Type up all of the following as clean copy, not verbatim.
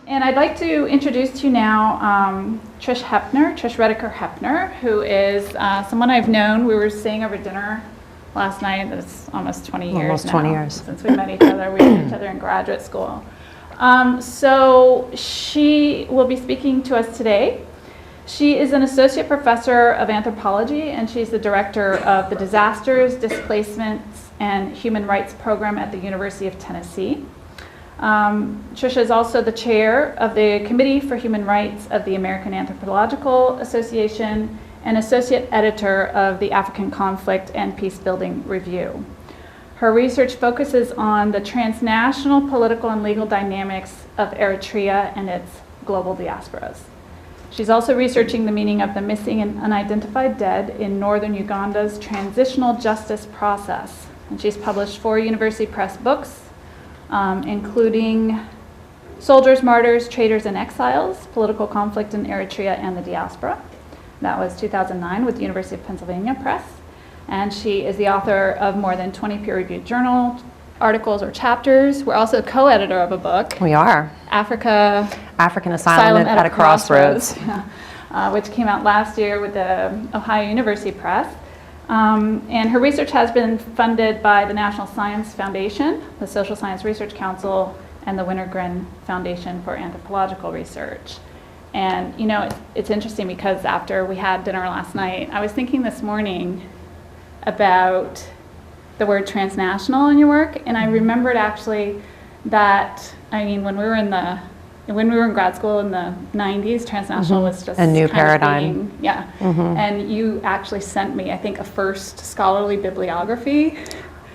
And I'd like to introduce to you now Tricia REDEKER, who is someone I've known. We were staying over dinner last night. It's almost 20 years almost 20 years since we met each other. We met each other in graduate school. So she will be speaking to us today. She is an associate professor of anthropology, and she's the director of the Disasters, Displacements, and Human Rights program at the University of Tennessee. Tricia is also the chair of the Committee for Human Rights of the American Anthropological Association and associate editor of the African Conflict and Peacebuilding Review. Her research focuses on the transnational political and legal dynamics of Eritrea and its global diasporas. She's also researching the meaning of the missing and unidentified dead in northern Uganda's transitional justice process. And she's published 4 University Press books, including Soldiers, Martyrs, Traitors, and Exiles, Political Conflict in Eritrea and the Diaspora. That was 2009 with the University of Pennsylvania Press. And she is the author of more than 20 peer-reviewed journal articles or chapters. We're also co-editor of a book. We are. African Asylum at a Crossroads. Which came out last year with the Ohio University Press. And her research has been funded by the National Science Foundation, the Social Science Research Council, and the Wintergren Foundation for Anthropological Research. And you know, it's interesting because after we had dinner last night, I was thinking this morning about the word transnational in your work, and I remembered actually that, I mean, when we were in grad school in the 90s, transnational was just a new paradigm. And you actually sent me, I think, a first scholarly bibliography.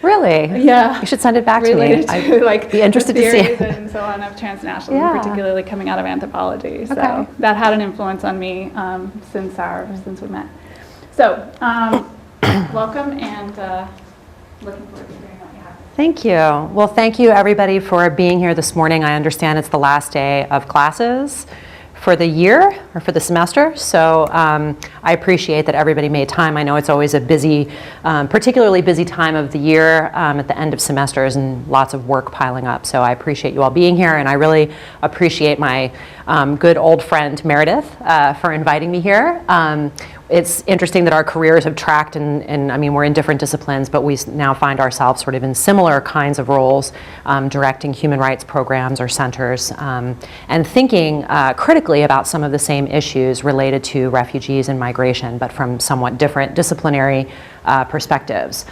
Really? Yeah. You should send it back to me. I'd like be interested to see it. And so on of transnationalism, particularly coming out of anthropology. So that had an influence on me since we met. So welcome, and looking forward to hearing what you have. Thank you. Well, thank you everybody for being here this morning. I understand it's the last day of classes for the year or for the semester, so I appreciate that everybody made time. I know it's always a busy, particularly busy time of the year at the end of semesters and lots of work piling up, so I appreciate you all being here, and I really appreciate my good old friend Meredith for inviting me here. It's interesting that our careers have tracked, and I mean, we're in different disciplines, but we now find ourselves sort of in similar kinds of roles, directing human rights programs or centers, and thinking critically about some of the same issues related to refugees and migration, but from somewhat different disciplinary perspectives.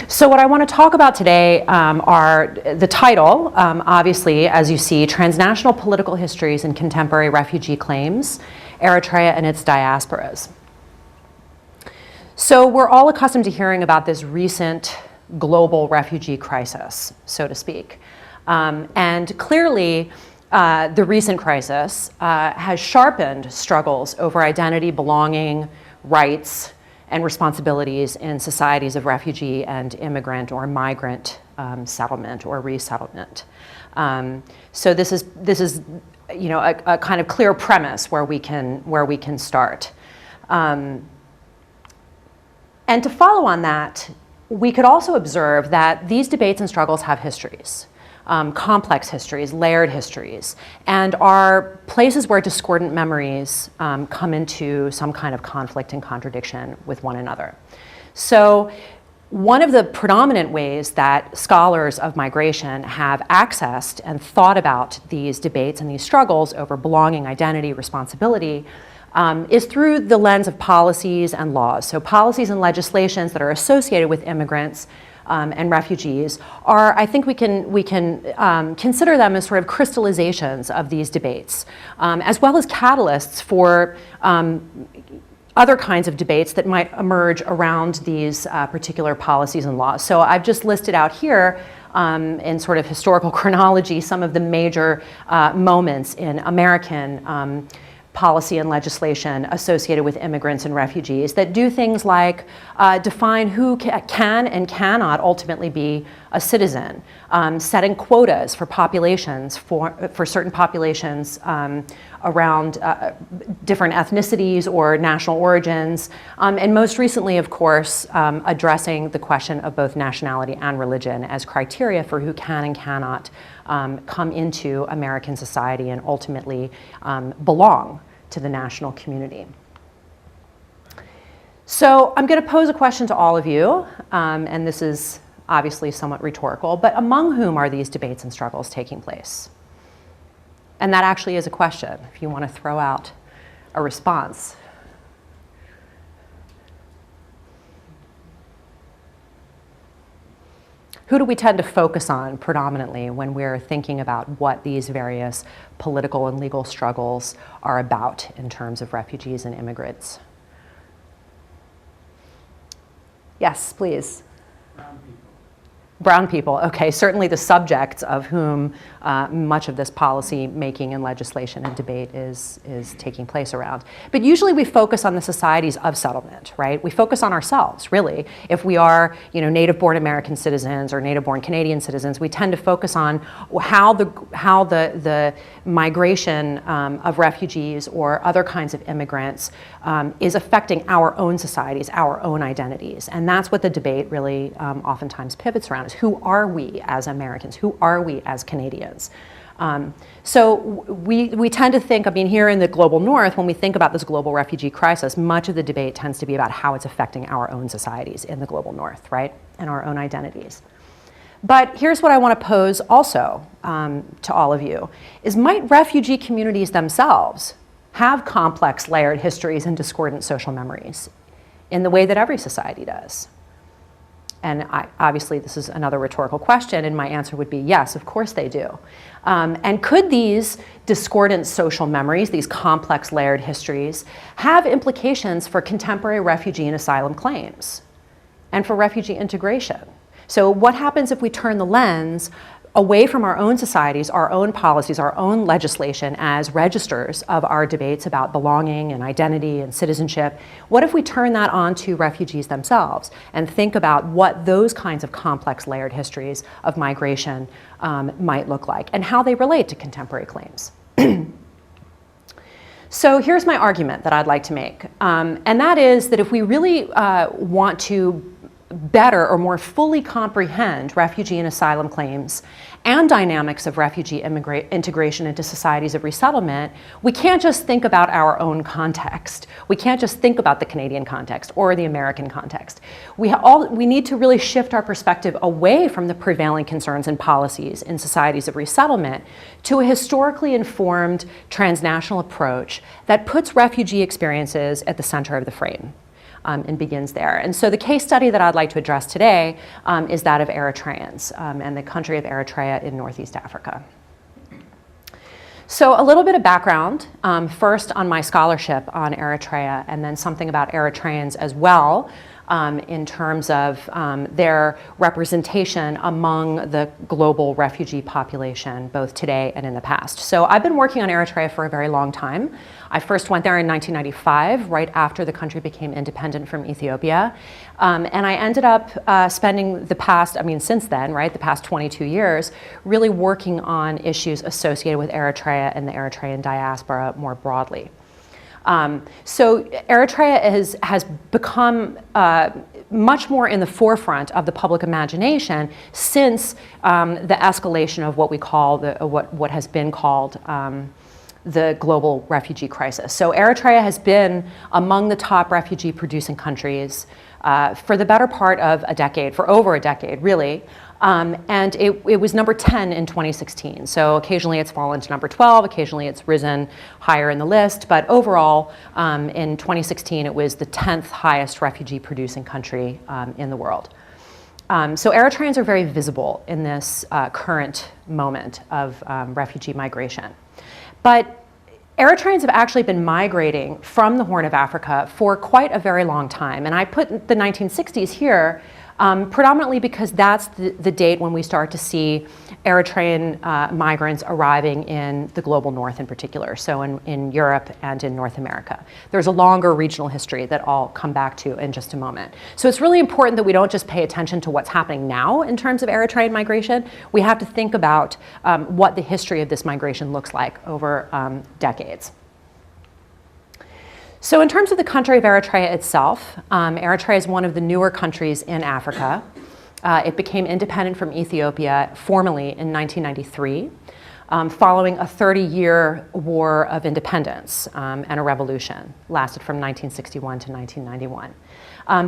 So what I want to talk about today are the title, obviously, as you see, Transnational Political Histories and Contemporary Refugee Claims, Eritrea and its Diasporas. So we're all accustomed to hearing about this recent global refugee crisis, so to speak. And clearly, the recent crisis has sharpened struggles over identity, belonging, rights, and responsibilities in societies of refugee and immigrant or migrant settlement or resettlement. So this is you know, a kind of clear premise where we can start. And to follow on that, we could also observe that these debates and struggles have histories, complex histories, layered histories, and are places where discordant memories come into some kind of conflict and contradiction with one another. So one of the predominant ways that scholars of migration have accessed and thought about these debates and these struggles over belonging, identity, responsibility is through the lens of policies and laws. So policies and legislations that are associated with immigrants and refugees are, I think we can consider them as sort of crystallizations of these debates, as well as catalysts for other kinds of debates that might emerge around these particular policies and laws. So I've just listed out here in sort of historical chronology some of the major moments in American policy and legislation associated with immigrants and refugees that do things like define who can and cannot ultimately be a citizen, setting quotas for populations, for certain populations around different ethnicities or national origins, and most recently, of course, addressing the question of both nationality and religion as criteria for who can and cannot come into American society and ultimately belong to the national community. So I'm going to pose a question to all of you, and this is obviously somewhat rhetorical, but among whom are these debates and struggles taking place? And that actually is a question, if you want to throw out a response. Who do we tend to focus on predominantly when we're thinking about what these various political and legal struggles are about in terms of refugees and immigrants? Yes, please. Brown people. Brown people, okay, certainly the subjects of whom much of this policy making and legislation and debate is taking place around. But usually we focus on the societies of settlement, right? We focus on ourselves, really. If we are, native-born American citizens or native-born Canadian citizens, we tend to focus on how the migration of refugees or other kinds of immigrants is affecting our own societies, our own identities. And that's what the debate really oftentimes pivots around. Who are we as Americans? Who are we as Canadians? So we tend to think, here in the global north, when we think about this global refugee crisis, much of the debate tends to be about how it's affecting our own societies in the global north, right? And our own identities. But here's what I want to pose also to all of you, is might refugee communities themselves have complex layered histories and discordant social memories in the way that every society does? And obviously, this is another rhetorical question, and my answer would be yes, of course they do. And could these discordant social memories, these complex layered histories, have implications for contemporary refugee and asylum claims and for refugee integration? So what happens if we turn the lens away from our own societies, our own policies, our own legislation as registers of our debates about belonging and identity and citizenship? What if we turn that on to refugees themselves and think about what those kinds of complex layered histories of migration might look like and how they relate to contemporary claims? So here's my argument that I'd like to make, and that is that if we really want to better or more fully comprehend refugee and asylum claims and dynamics of refugee integration into societies of resettlement, we can't just think about our own context. We can't just think about the Canadian context or the American context. We need to really shift our perspective away from the prevailing concerns and policies in societies of resettlement to a historically informed transnational approach that puts refugee experiences at the center of the frame. And begins there. And so the case study that I'd like to address today is that of Eritreans and the country of Eritrea in Northeast Africa. So a little bit of background, first on my scholarship on Eritrea, and then something about Eritreans as well, in terms of their representation among the global refugee population, both today and in the past. So I've been working on Eritrea for a very long time. I first went there in 1995, right after the country became independent from Ethiopia. And I ended up spending the past, since then, right, the past 22 years, really working on issues associated with Eritrea and the Eritrean diaspora more broadly. So Eritrea has become much more in the forefront of the public imagination since the escalation of what we call what has been called the global refugee crisis. So Eritrea has been among the top refugee producing countries for the better part of a decade, for over a decade, really. And it was number 10 in 2016. So occasionally it's fallen to number 12, occasionally it's risen higher in the list, but overall in 2016 it was the 10th highest refugee producing country in the world. So Eritreans are very visible in this current moment of refugee migration. But Eritreans have actually been migrating from the Horn of Africa for quite a very long time. And I put the 1960s here predominantly because that's the date when we start to see Eritrean migrants arriving in the global north in particular, so in Europe and in North America. There's a longer regional history that I'll come back to in just a moment. So it's really important that we don't just pay attention to what's happening now in terms of Eritrean migration. We have to think about what the history of this migration looks like over decades. So in terms of the country of Eritrea itself, Eritrea is one of the newer countries in Africa. It became independent from Ethiopia formally in 1993, following a 30-year war of independence and a revolution, lasted from 1961 to 1991.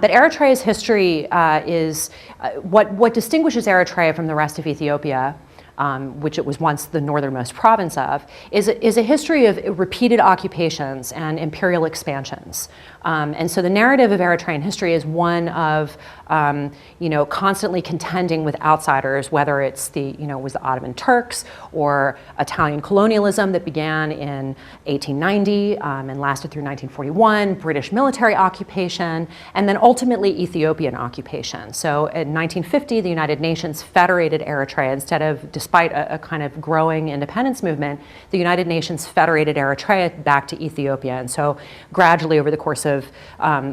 But Eritrea's history is, what distinguishes Eritrea from the rest of Ethiopia, which it was once the northernmost province of, is a history of repeated occupations and imperial expansions. And so the narrative of Eritrean history is one of constantly contending with outsiders, whether it's was the Ottoman Turks or Italian colonialism that began in 1890 and lasted through 1941, British military occupation, and then ultimately Ethiopian occupation. So in 1950, the United Nations federated Eritrea despite a kind of growing independence movement, the United Nations federated Eritrea back to Ethiopia. And so gradually over the course of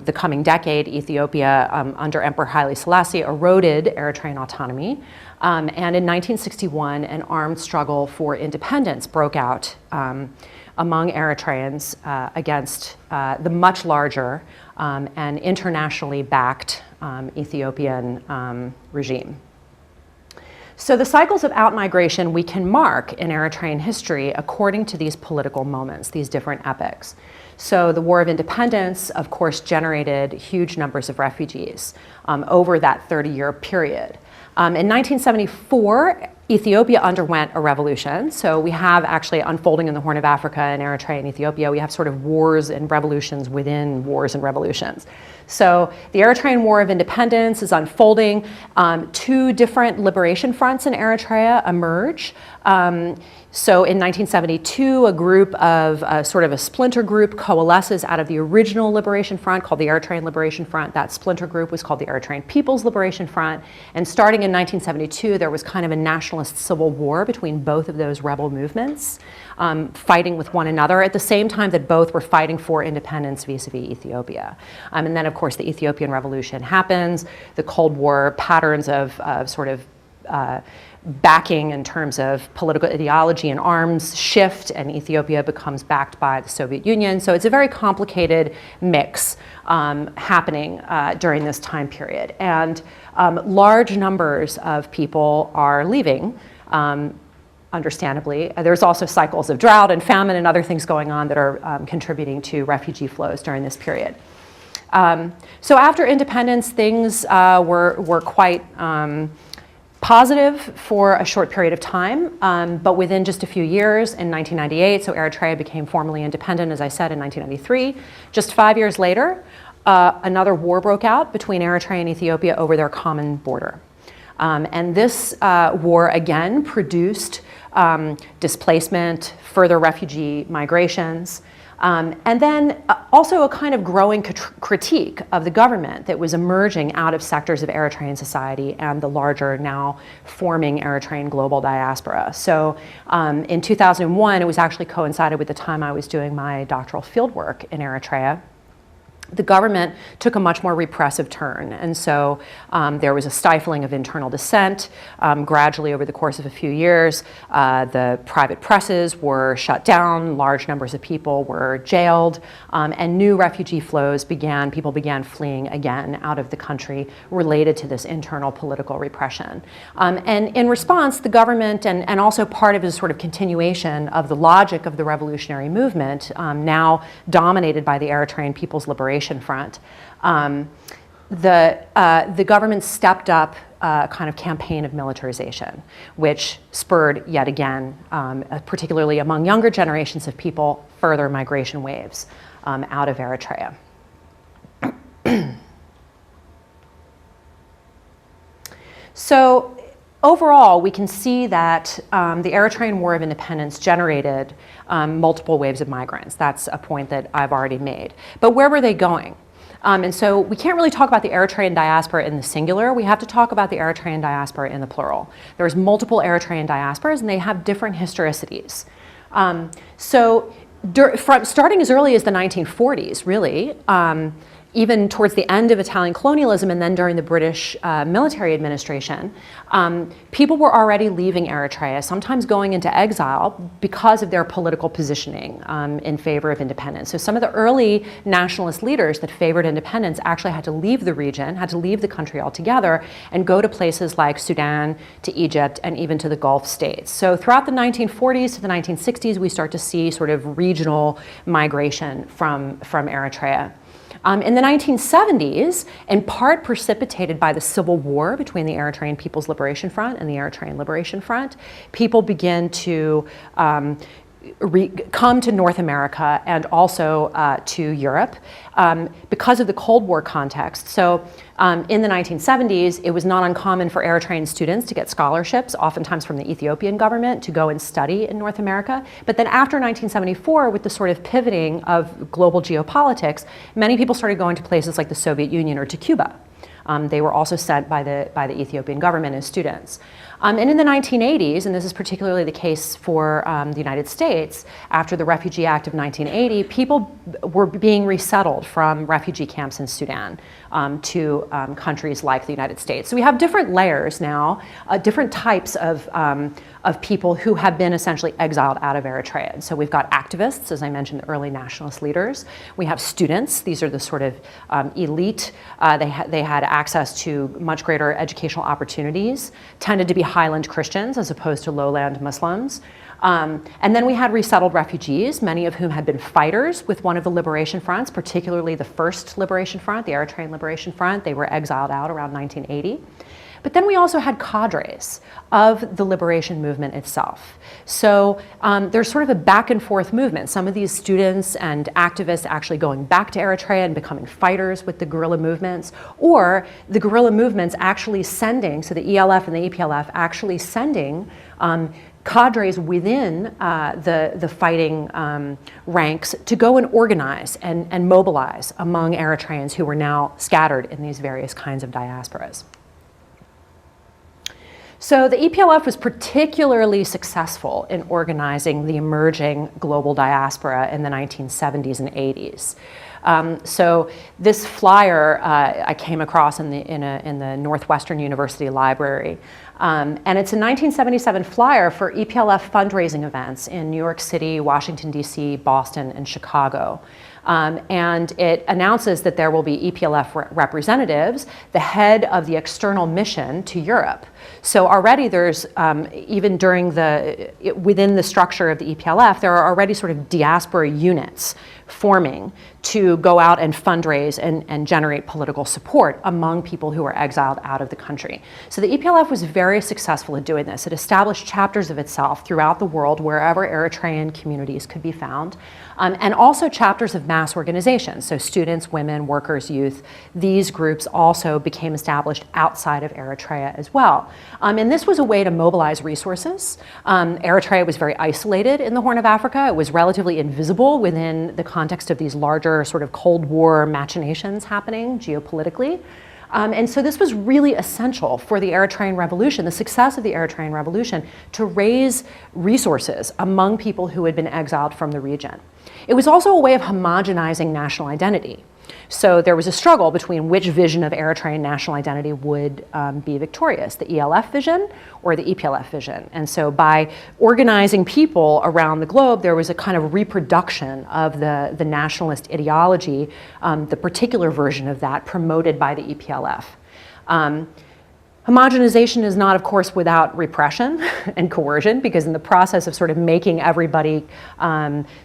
the coming decade, Ethiopia under Emperor Haile Selassie eroded Eritrean autonomy. And in 1961, an armed struggle for independence broke out among Eritreans against the much larger and internationally backed Ethiopian regime. So the cycles of outmigration we can mark in Eritrean history according to these political moments, these different epochs. So the War of Independence, of course, generated huge numbers of refugees over that 30-year period. In 1974, Ethiopia underwent a revolution. So we have actually unfolding in the Horn of Africa and Eritrea and Ethiopia, we have sort of wars and revolutions within wars and revolutions. So the Eritrean War of Independence is unfolding. Two different liberation fronts in Eritrea emerge. So in 1972, a group of sort of a splinter group coalesces out of the original liberation front called the Eritrean Liberation Front. That splinter group was called the Eritrean People's Liberation Front. And starting in 1972, there was kind of a nationalist civil war between both of those rebel movements, fighting with one another at the same time that both were fighting for independence vis-a-vis Ethiopia. And then, of course, the Ethiopian Revolution happens. The Cold War patterns of sort of backing in terms of political ideology and arms shift, and Ethiopia becomes backed by the Soviet Union. So it's a very complicated mix happening during this time period. And large numbers of people are leaving, understandably. There's also cycles of drought and famine and other things going on that are contributing to refugee flows during this period. So after independence, things were quite positive for a short period of time, but within just a few years, in 1998, so Eritrea became formally independent, as I said, in 1993. Just 5 years later, another war broke out between Eritrea and Ethiopia over their common border. And this war again produced displacement, further refugee migrations, and then also a kind of growing critique of the government that was emerging out of sectors of Eritrean society and the larger, now forming Eritrean global diaspora. So in 2001, it was actually coincided with the time I was doing my doctoral fieldwork in Eritrea. The government took a much more repressive turn. And so there was a stifling of internal dissent. Gradually over the course of a few years, the private presses were shut down, large numbers of people were jailed, and new refugee flows began, people began fleeing again out of the country related to this internal political repression. And in response, the government, and also part of a sort of continuation of the logic of the revolutionary movement, now dominated by the Eritrean People's Liberation Front, the government stepped up a kind of campaign of militarization, which spurred yet again, particularly among younger generations of people, further migration waves out of Eritrea. So overall, we can see that the Eritrean War of Independence generated multiple waves of migrants. That's a point that I've already made. But where were they going? And so we can't really talk about the Eritrean diaspora in the singular. We have to talk about the Eritrean diaspora in the plural. There's multiple Eritrean diasporas, and they have different historicities. Starting as early as the 1940s, really, even towards the end of Italian colonialism and then during the British military administration, people were already leaving Eritrea, sometimes going into exile because of their political positioning in favor of independence. So some of the early nationalist leaders that favored independence actually had to leave the region, had to leave the country altogether, and go to places like Sudan, to Egypt, and even to the Gulf states. So throughout the 1940s to the 1960s, we start to see sort of regional migration from Eritrea. In the 1970s, in part precipitated by the civil war between the Eritrean People's Liberation Front and the Eritrean Liberation Front, people begin to come to North America and also to Europe because of the Cold War context. So in the 1970s, it was not uncommon for Eritrean students to get scholarships, oftentimes from the Ethiopian government, to go and study in North America. But then after 1974, with the sort of pivoting of global geopolitics, many people started going to places like the Soviet Union or to Cuba. They were also sent by the Ethiopian government as students. And in the 1980s, and this is particularly the case for the United States, after the Refugee Act of 1980, people were being resettled from refugee camps in Sudan to countries like the United States. So we have different layers now, different types of people who have been essentially exiled out of Eritrea. And so we've got activists, as I mentioned, the early nationalist leaders. We have students. These are the sort of elite. They had access to much greater educational opportunities, tended to be Highland Christians as opposed to lowland Muslims. And then we had resettled refugees, many of whom had been fighters with one of the liberation fronts, particularly the first liberation front, the Eritrean Liberation Front. They were exiled out around 1980. But then we also had cadres of the liberation movement itself. So there's sort of a back and forth movement. Some of these students and activists actually going back to Eritrea and becoming fighters with the guerrilla movements, or the guerrilla movements actually sending, so the ELF and the EPLF actually sending cadres within the fighting ranks to go and organize and mobilize among Eritreans who were now scattered in these various kinds of diasporas. So the EPLF was particularly successful in organizing the emerging global diaspora in the 1970s and 80s. So this flyer I came across in the Northwestern University Library. And it's a 1977 flyer for EPLF fundraising events in New York City, Washington, D.C., Boston, and Chicago. And it announces that there will be EPLF representatives, the head of the external mission to Europe. So already there's, even during within the structure of the EPLF, there are already sort of diaspora units forming to go out and fundraise and generate political support among people who are exiled out of the country. So the EPLF was very successful at doing this. It established chapters of itself throughout the world, wherever Eritrean communities could be found, and also chapters of mass organizations. So students, women, workers, youth, these groups also became established outside of Eritrea as well. And this was a way to mobilize resources. Eritrea was very isolated in the Horn of Africa. It was relatively invisible within the context of these larger sort of Cold War machinations happening geopolitically. And so this was really essential for the Eritrean Revolution, the success of the Eritrean Revolution, to raise resources among people who had been exiled from the region. It was also a way of homogenizing national identity. So there was a struggle between which vision of Eritrean national identity would be victorious, the ELF vision or the EPLF vision. And so by organizing people around the globe, there was a kind of reproduction of the nationalist ideology, the particular version of that promoted by the EPLF. Homogenization is not, of course, without repression and coercion, because in the process of sort of making everybody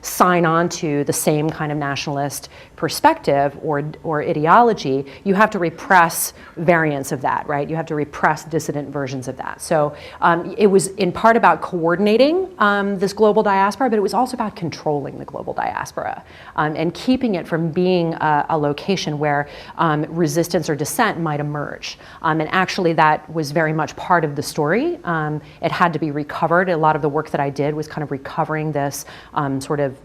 sign on to the same kind of nationalist perspective or ideology, you have to repress variants of that, right? You have to repress dissident versions of that. So it was in part about coordinating this global diaspora, but it was also about controlling the global diaspora and keeping it from being a location where resistance or dissent might emerge. And actually that was very much part of the story. It had to be recovered. A lot of the work that I did was kind of recovering this sort of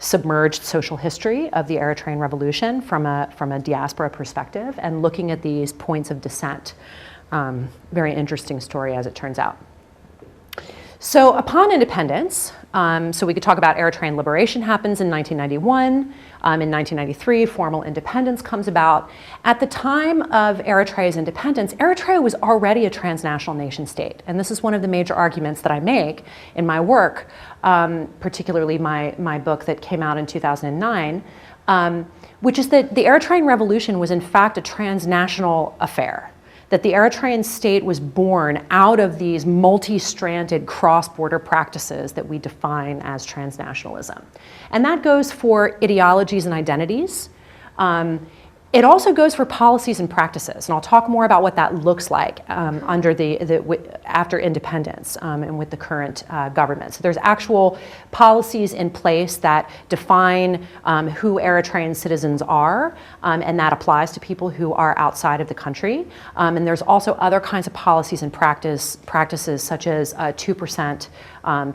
submerged social history of the Eritrean Revolution from a diaspora perspective and looking at these points of descent. Very interesting story, as it turns out. So upon independence, so we could talk about Eritrean liberation happens in 1991. In 1993, formal independence comes about. At the time of Eritrea's independence, Eritrea was already a transnational nation state. And this is one of the major arguments that I make in my work, particularly my book that came out in 2009, which is that the Eritrean Revolution was in fact a transnational affair. That the Eritrean state was born out of these multi-stranded cross-border practices that we define as transnationalism. And that goes for ideologies and identities. It also goes for policies and practices, and I'll talk more about what that looks like under after independence and with the current government. So there's actual policies in place that define who Eritrean citizens are, and that applies to people who are outside of the country. And there's also other kinds of policies and practices such as 2%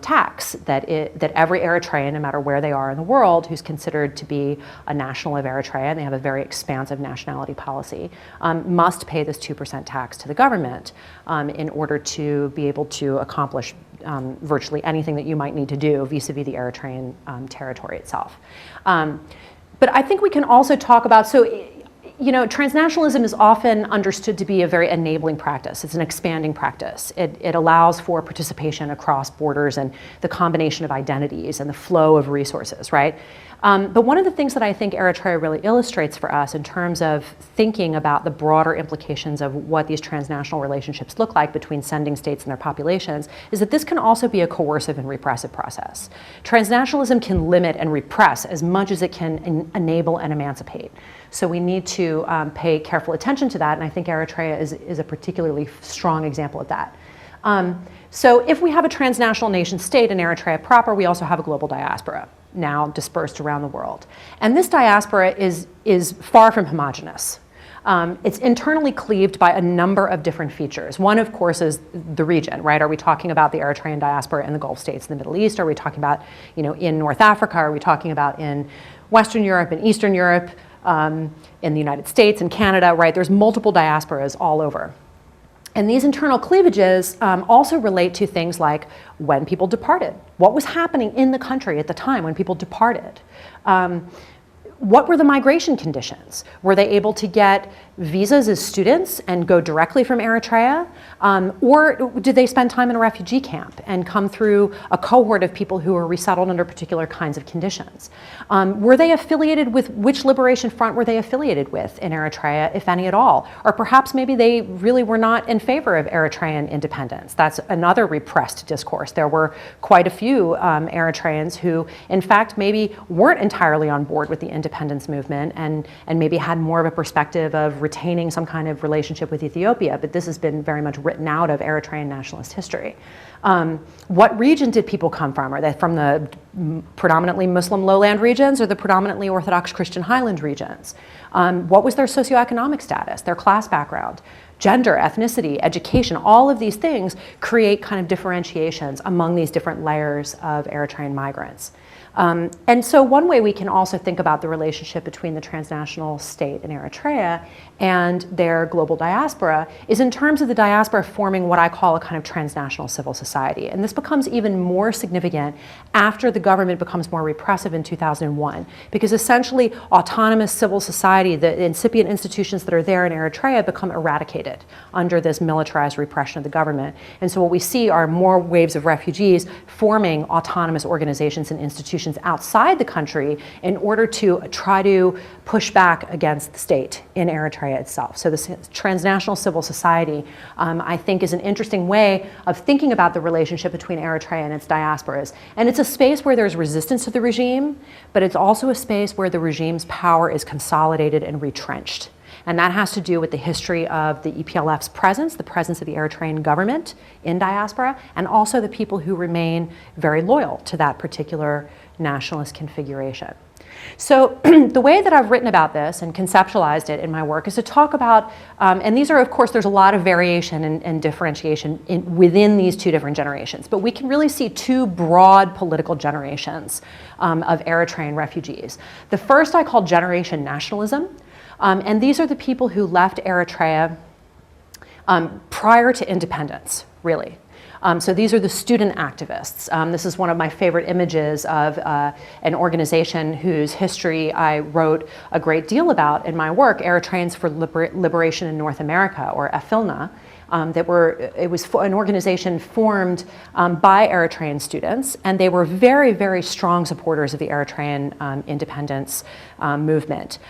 tax that every Eritrean, no matter where they are in the world, who's considered to be a national of Eritrea, and they have a very expansive nationality policy, must pay this 2% tax to the government in order to be able to accomplish virtually anything that you might need to do vis-a-vis the Eritrean territory itself. But I think we can also talk about, transnationalism is often understood to be a very enabling practice. It's an expanding practice. It allows for participation across borders and the combination of identities and the flow of resources, right? But one of the things that I think Eritrea really illustrates for us in terms of thinking about the broader implications of what these transnational relationships look like between sending states and their populations is that this can also be a coercive and repressive process. Transnationalism can limit and repress as much as it can enable and emancipate. So we need to pay careful attention to that, and I think Eritrea is a particularly strong example of that. So if we have a transnational nation state in Eritrea proper, we also have a global diaspora, now dispersed around the world. And this diaspora is far from homogeneous. It's internally cleaved by a number of different features. One, of course, is the region, right? Are we talking about the Eritrean diaspora in the Gulf states in the Middle East? Are we talking about, in North Africa? Are we talking about in Western Europe and Eastern Europe, in the United States and Canada, right? There's multiple diasporas all over. And these internal cleavages also relate to things like when people departed. What was happening in the country at the time when people departed? What were the migration conditions? Were they able to get visas as students and go directly from Eritrea? Or did they spend time in a refugee camp and come through a cohort of people who were resettled under particular kinds of conditions? Were they affiliated with, which liberation front were they affiliated with in Eritrea, if any at all? Or perhaps maybe they really were not in favor of Eritrean independence. That's another repressed discourse. There were quite a few Eritreans who, in fact, maybe weren't entirely on board with the independence movement and maybe had more of a perspective of retaining some kind of relationship with Ethiopia, but this has been very much written out of Eritrean nationalist history. What region did people come from? Are they from the predominantly Muslim lowland regions or the predominantly Orthodox Christian highland regions? What was their socioeconomic status, their class background? Gender, ethnicity, education, all of these things create kind of differentiations among these different layers of Eritrean migrants. And so one way we can also think about the relationship between the transnational state in Eritrea and their global diaspora is in terms of the diaspora forming what I call a kind of transnational civil society. And this becomes even more significant after the government becomes more repressive in 2001, because essentially autonomous civil society, the incipient institutions that are there in Eritrea become eradicated under this militarized repression of the government. And so what we see are more waves of refugees forming autonomous organizations and institutions outside the country in order to try to push back against the state in Eritrea itself. So this transnational civil society, I think, is an interesting way of thinking about the relationship between Eritrea and its diasporas. And it's a space where there's resistance to the regime, but it's also a space where the regime's power is consolidated and retrenched. And that has to do with the history of the EPLF's presence, the presence of the Eritrean government in diaspora, and also the people who remain very loyal to that particular nationalist configuration. So the way that I've written about this and conceptualized it in my work is to talk about, and these are, of course, there's a lot of variation and differentiation within these two different generations, but we can really see two broad political generations of Eritrean refugees. The first I call Generation Nationalism, and these are the people who left Eritrea prior to independence, really. So these are the student activists. This is one of my favorite images of an organization whose history I wrote a great deal about in my work, Eritreans for Liberation in North America, or EFILNA. It was an organization formed by Eritrean students, and they were very, very strong supporters of the Eritrean independence movement.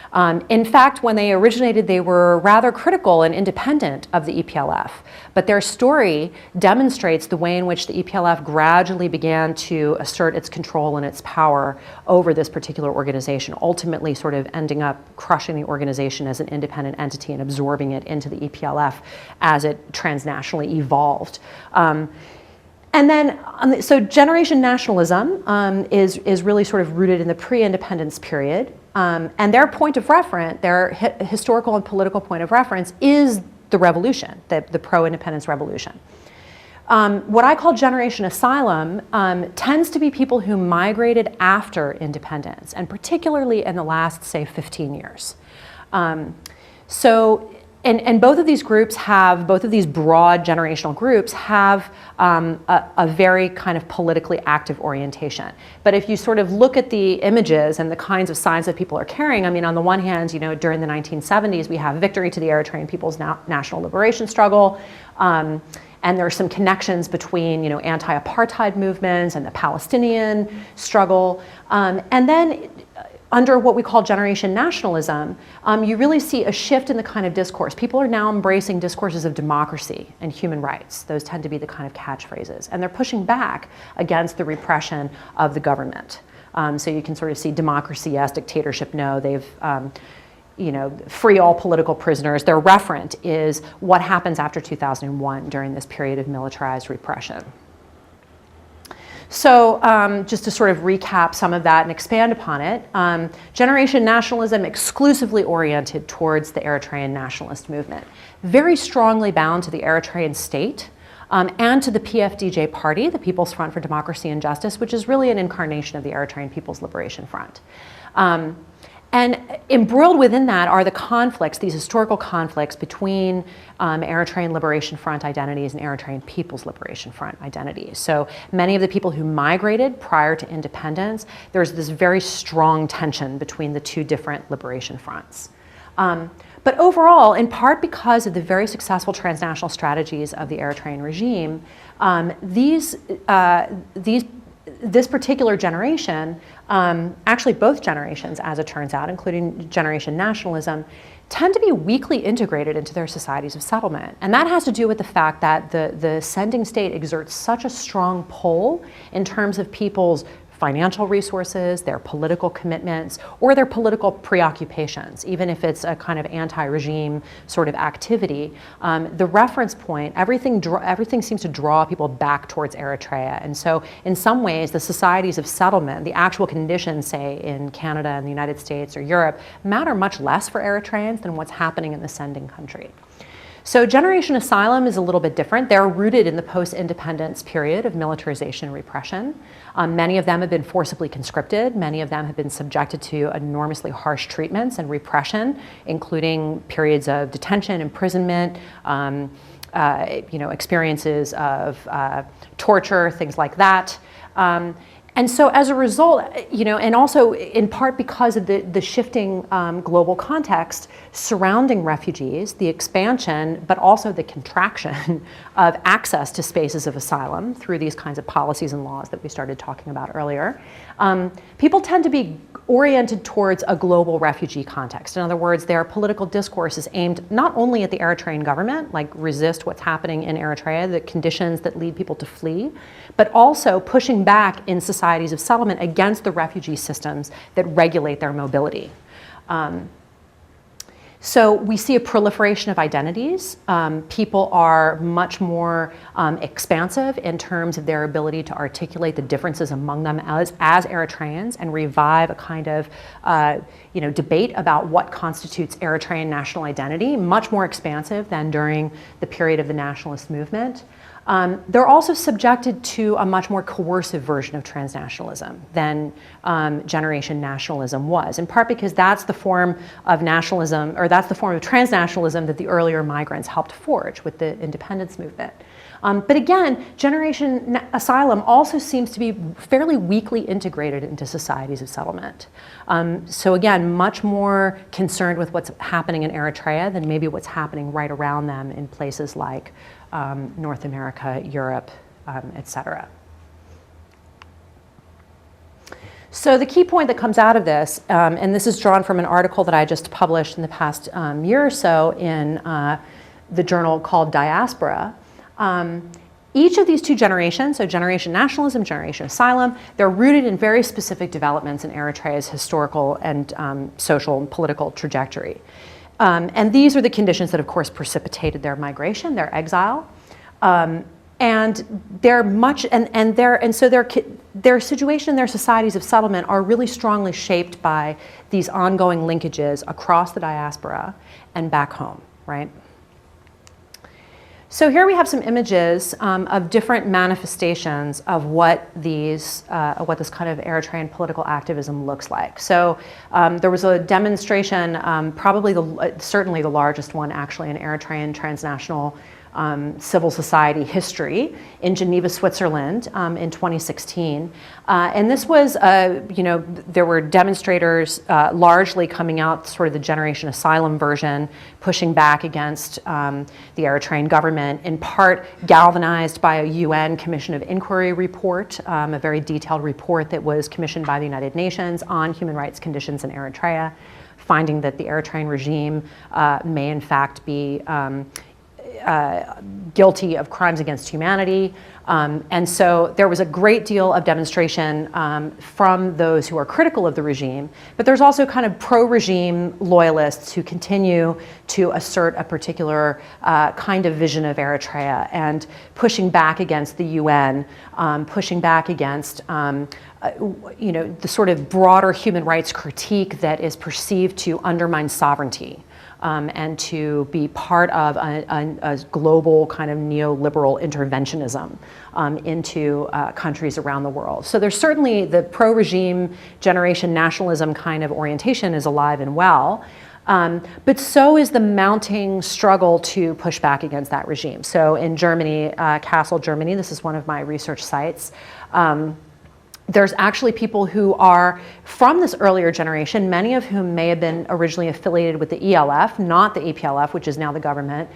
In fact, when they originated, they were rather critical and independent of the EPLF, but their story demonstrates the way in which the EPLF gradually began to assert its control and its power over this particular organization, ultimately sort of ending up crushing the organization as an independent entity and absorbing it into the EPLF as it transnationally evolved. And then, so Generation Nationalism is really sort of rooted in the pre-independence period. And their point of reference, their historical and political point of reference is the revolution, the pro-independence revolution. What I call Generation Asylum tends to be people who migrated after independence, and particularly in the last, say, 15 years. And both of these groups have, both of these broad generational groups have a very kind of politically active orientation. But if you sort of look at the images and the kinds of signs that people are carrying, I mean, on the one hand, you know, during the 1970s, we have victory to the Eritrean people's national liberation struggle. And there are some connections between, you know, anti-apartheid movements and the Palestinian struggle. And then under what we call Generation Nationalism, you really see a shift in the kind of discourse. People are now embracing discourses of democracy and human rights. Those tend to be the kind of catchphrases. And they're pushing back against the repression of the government. So you can sort of see democracy, yes, dictatorship, no. They've, you know, free all political prisoners. Their referent is what happens after 2001 during this period of militarized repression. So just to sort of recap some of that and expand upon it, Generation Nationalism exclusively oriented towards the Eritrean nationalist movement, very strongly bound to the Eritrean state and to the PFDJ party, the People's Front for Democracy and Justice, which is really an incarnation of the Eritrean People's Liberation Front. And embroiled within that are the conflicts, these historical conflicts between Eritrean Liberation Front identities and Eritrean People's Liberation Front identities. So many of the people who migrated prior to independence, there's this very strong tension between the two different liberation fronts. But overall, in part because of the very successful transnational strategies of the Eritrean regime, this particular generation, actually both generations as it turns out, including Generation Nationalism, tend to be weakly integrated into their societies of settlement. And that has to do with the fact that the sending state exerts such a strong pull in terms of people's financial resources, their political commitments, or their political preoccupations, even if it's a kind of anti-regime sort of activity. The reference point, everything seems to draw people back towards Eritrea. And so in some ways, the societies of settlement, the actual conditions, say, in Canada and the United States or Europe, matter much less for Eritreans than what's happening in the sending country. So Generation Asylum is a little bit different. They're rooted in the post-independence period of militarization and repression. Many of them have been forcibly conscripted. Many of them have been subjected to enormously harsh treatments and repression, including periods of detention, imprisonment, experiences of torture, things like that. And so as a result, and also in part because of the shifting global context surrounding refugees, the expansion, but also the contraction of access to spaces of asylum through these kinds of policies and laws that we started talking about earlier, people tend to be oriented towards a global refugee context. In other words, their political discourse is aimed not only at the Eritrean government, like resist what's happening in Eritrea, the conditions that lead people to flee, but also pushing back in societies of settlement against the refugee systems that regulate their mobility. So we see a proliferation of identities. People are much more expansive in terms of their ability to articulate the differences among them as Eritreans and revive a kind of debate about what constitutes Eritrean national identity, much more expansive than during the period of the nationalist movement. They're also subjected to a much more coercive version of transnationalism than generation nationalism was, in part because that's the form of nationalism, or that's the form of transnationalism that the earlier migrants helped forge with the independence movement. But again, generation asylum also seems to be fairly weakly integrated into societies of settlement. So again, much more concerned with what's happening in Eritrea than maybe what's happening right around them in places like North America, Europe, etc. So the key point that comes out of this, and this is drawn from an article that I just published in the past year or so in the journal called Diaspora. Each of these two generations, so generation nationalism, generation asylum, they're rooted in very specific developments in Eritrea's historical and social and political trajectory. And these are the conditions that, of course, precipitated their migration, their exile. And they're much, and so their situation and their societies of settlement are really strongly shaped by these ongoing linkages across the diaspora and back home, right? So here we have some images of different manifestations of what this kind of Eritrean political activism looks like. So there was a demonstration, certainly the largest one actually in Eritrean transnational civil society history in Geneva, Switzerland in 2016. And this was, there were demonstrators largely coming out sort of the generation asylum version, pushing back against the Eritrean government, in part galvanized by a UN Commission of Inquiry report, a very detailed report that was commissioned by the United Nations on human rights conditions in Eritrea, finding that the Eritrean regime may in fact be guilty of crimes against humanity. And so there was a great deal of demonstration from those who are critical of the regime, but there's also kind of pro-regime loyalists who continue to assert a particular kind of vision of Eritrea and pushing back against the UN, pushing back against the sort of broader human rights critique that is perceived to undermine sovereignty. And to be part of a global kind of neoliberal interventionism into countries around the world. So there's certainly the pro-regime generation nationalism kind of orientation is alive and well, but so is the mounting struggle to push back against that regime. So in Germany, Kassel, Germany, this is one of my research sites, there's actually people who are from this earlier generation, many of whom may have been originally affiliated with the ELF, not the EPLF, which is now the government,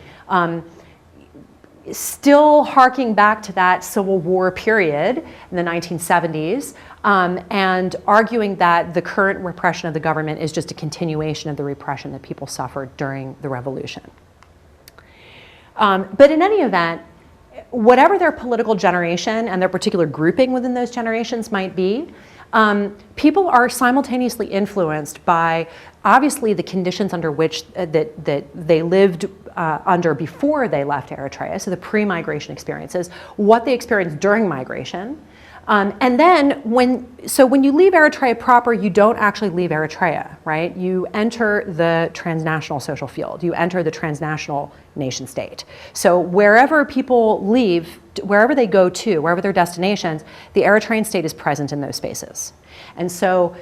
still harking back to that Civil War period in the 1970s, and arguing that the current repression of the government is just a continuation of the repression that people suffered during the revolution. But in any event, whatever their political generation and their particular grouping within those generations might be, people are simultaneously influenced by obviously the conditions under which that they lived under before they left Eritrea, so the pre-migration experiences, what they experienced during migration. And then when you leave Eritrea proper, you don't actually leave Eritrea, right? You enter the transnational social field. You enter the transnational nation state. So wherever people leave, wherever they go to, wherever their destinations, the Eritrean state is present in those spaces. And so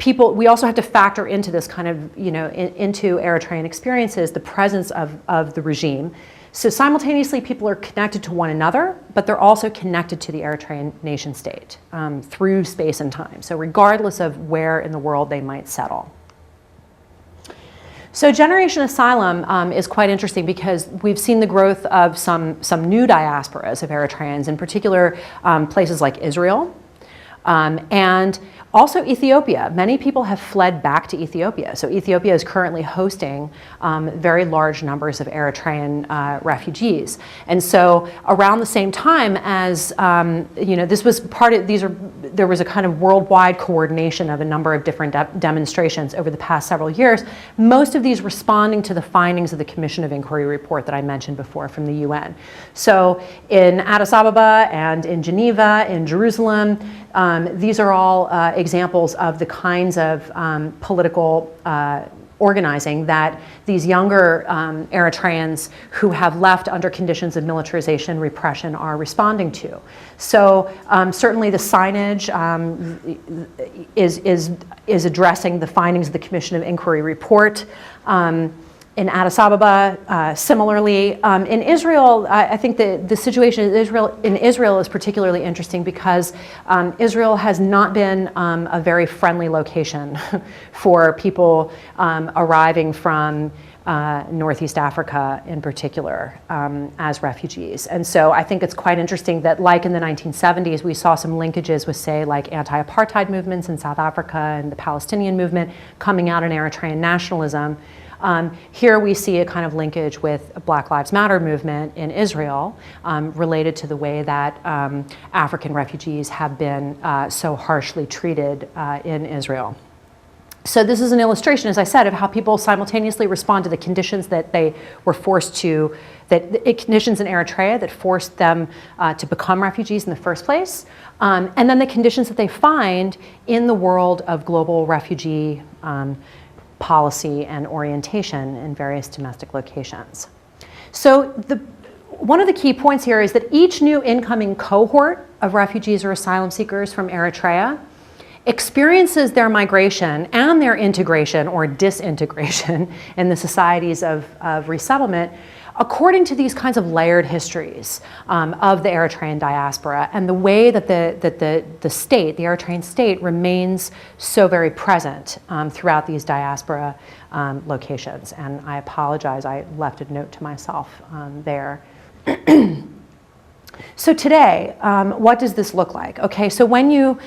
we also have to factor into this kind of, into Eritrean experiences, the presence of the regime. So simultaneously, people are connected to one another, but they're also connected to the Eritrean nation state through space and time. So regardless of where in the world they might settle. So generation asylum is quite interesting because we've seen the growth of some new diasporas of Eritreans, in particular places like Israel. And also Ethiopia. Many people have fled back to Ethiopia. So Ethiopia is currently hosting very large numbers of Eritrean refugees. And so around the same time as, this was there was a kind of worldwide coordination of a number of different demonstrations over the past several years, most of these responding to the findings of the Commission of Inquiry report that I mentioned before from the UN. So in Addis Ababa and in Geneva, in Jerusalem, these are all examples of the kinds of political organizing that these younger Eritreans who have left under conditions of militarization, repression are responding to. So certainly the signage is addressing the findings of the Commission of Inquiry report. In Addis Ababa, similarly. In Israel, I think the situation in Israel is particularly interesting because Israel has not been a very friendly location for people arriving from Northeast Africa in particular as refugees. And so I think it's quite interesting that, like in the 1970s, we saw some linkages with, say, like anti-apartheid movements in South Africa and the Palestinian movement coming out in Eritrean nationalism. Here we see a kind of linkage with a Black Lives Matter movement in Israel related to the way that African refugees have been so harshly treated in Israel. So this is an illustration, as I said, of how people simultaneously respond to the conditions that they were forced to, conditions in Eritrea that forced them to become refugees in the first place, and then the conditions that they find in the world of global refugee policy and orientation in various domestic locations. So one of the key points here is that each new incoming cohort of refugees or asylum seekers from Eritrea experiences their migration and their integration or disintegration in the societies of resettlement according to these kinds of layered histories of the Eritrean diaspora and the way that the state, the Eritrean state, remains so very present throughout these diaspora locations. And I apologize, I left a note to myself there. So today, what does this look like? Okay, so when you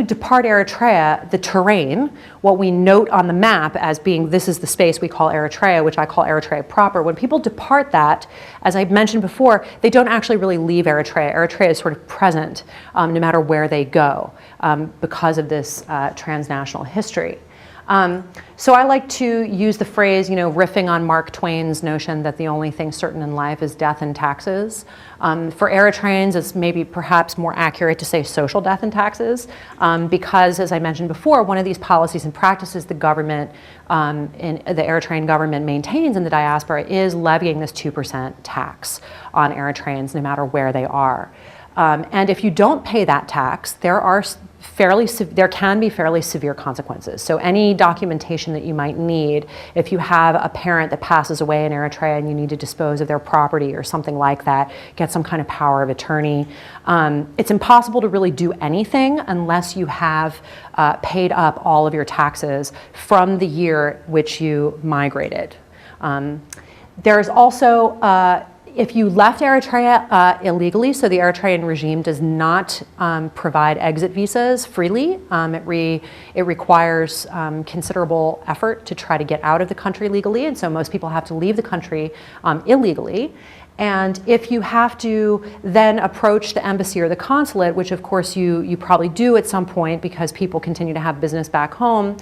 depart Eritrea, the terrain, what we note on the map as being this is the space we call Eritrea, which I call Eritrea proper, when people depart that, as I mentioned before, they don't actually really leave Eritrea. Eritrea is sort of present no matter where they go because of this transnational history. So I like to use the phrase, riffing on Mark Twain's notion that the only thing certain in life is death and taxes. For Eritreans, it's maybe perhaps more accurate to say social death and taxes, because, as I mentioned before, one of these policies and practices the government, the Eritrean government maintains in the diaspora is levying this 2% tax on Eritreans no matter where they are. And if you don't pay that tax, there can be fairly severe consequences. So any documentation that you might need, if you have a parent that passes away in Eritrea and you need to dispose of their property or something like that, get some kind of power of attorney. It's impossible to really do anything unless you have paid up all of your taxes from the year which you migrated. There's also if you left Eritrea illegally, so the Eritrean regime does not provide exit visas freely. It requires considerable effort to try to get out of the country legally, and so most people have to leave the country illegally. And if you have to then approach the embassy or the consulate, which of course you probably do at some point because people continue to have business back home,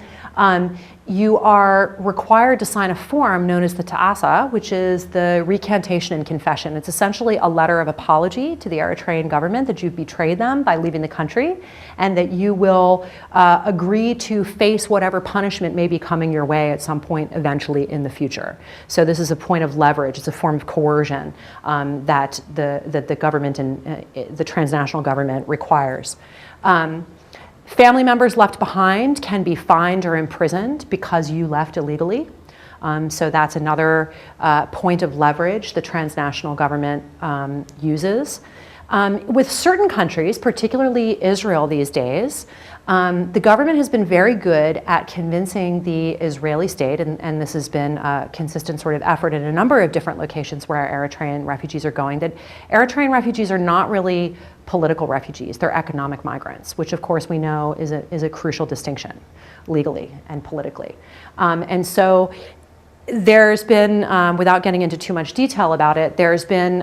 you are required to sign a form known as the Ta'asa, which is the recantation and confession. It's essentially a letter of apology to the Eritrean government that you've betrayed them by leaving the country and that you will agree to face whatever punishment may be coming your way at some point eventually in the future. So this is a point of leverage. It's a form of coercion that the government and the transnational government requires. Family members left behind can be fined or imprisoned because you left illegally. So that's another point of leverage the transnational government uses. With certain countries, particularly Israel these days, The government has been very good at convincing the Israeli state, and this has been a consistent sort of effort in a number of different locations where Eritrean refugees are going, that Eritrean refugees are not really political refugees, they're economic migrants, which of course we know is a crucial distinction legally and politically. And so there's been, without getting into too much detail about it, there's been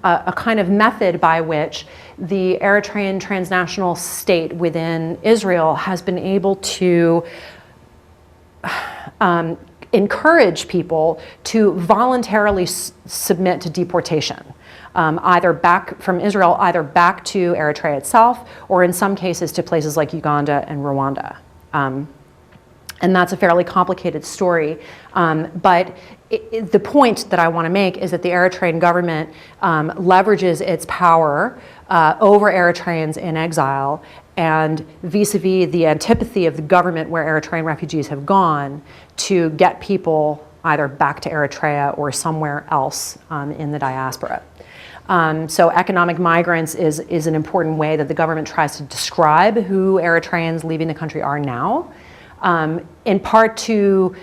a kind of method by which the Eritrean transnational state within Israel has been able to encourage people to voluntarily submit to deportation, either back from Israel, either back to Eritrea itself, or in some cases to places like Uganda and Rwanda. And that's a fairly complicated story, but the point that I want to make is that the Eritrean government leverages its power over Eritreans in exile, and vis-a-vis the antipathy of the government where Eritrean refugees have gone, to get people either back to Eritrea or somewhere else in the diaspora. So economic migrants is an important way that the government tries to describe who Eritreans leaving the country are now, in part to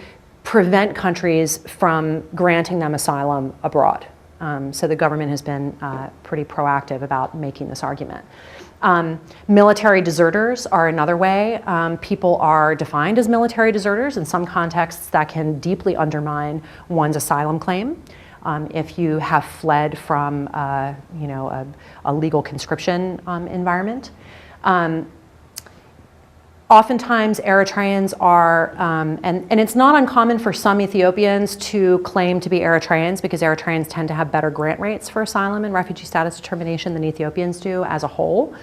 prevent countries from granting them asylum abroad. So the government has been pretty proactive about making this argument. Military deserters are another way. People are defined as military deserters. In some contexts, that can deeply undermine one's asylum claim. If you have fled from a legal conscription environment. Oftentimes Eritreans are, and it's not uncommon for some Ethiopians to claim to be Eritreans, because Eritreans tend to have better grant rates for asylum and refugee status determination than Ethiopians do as a whole.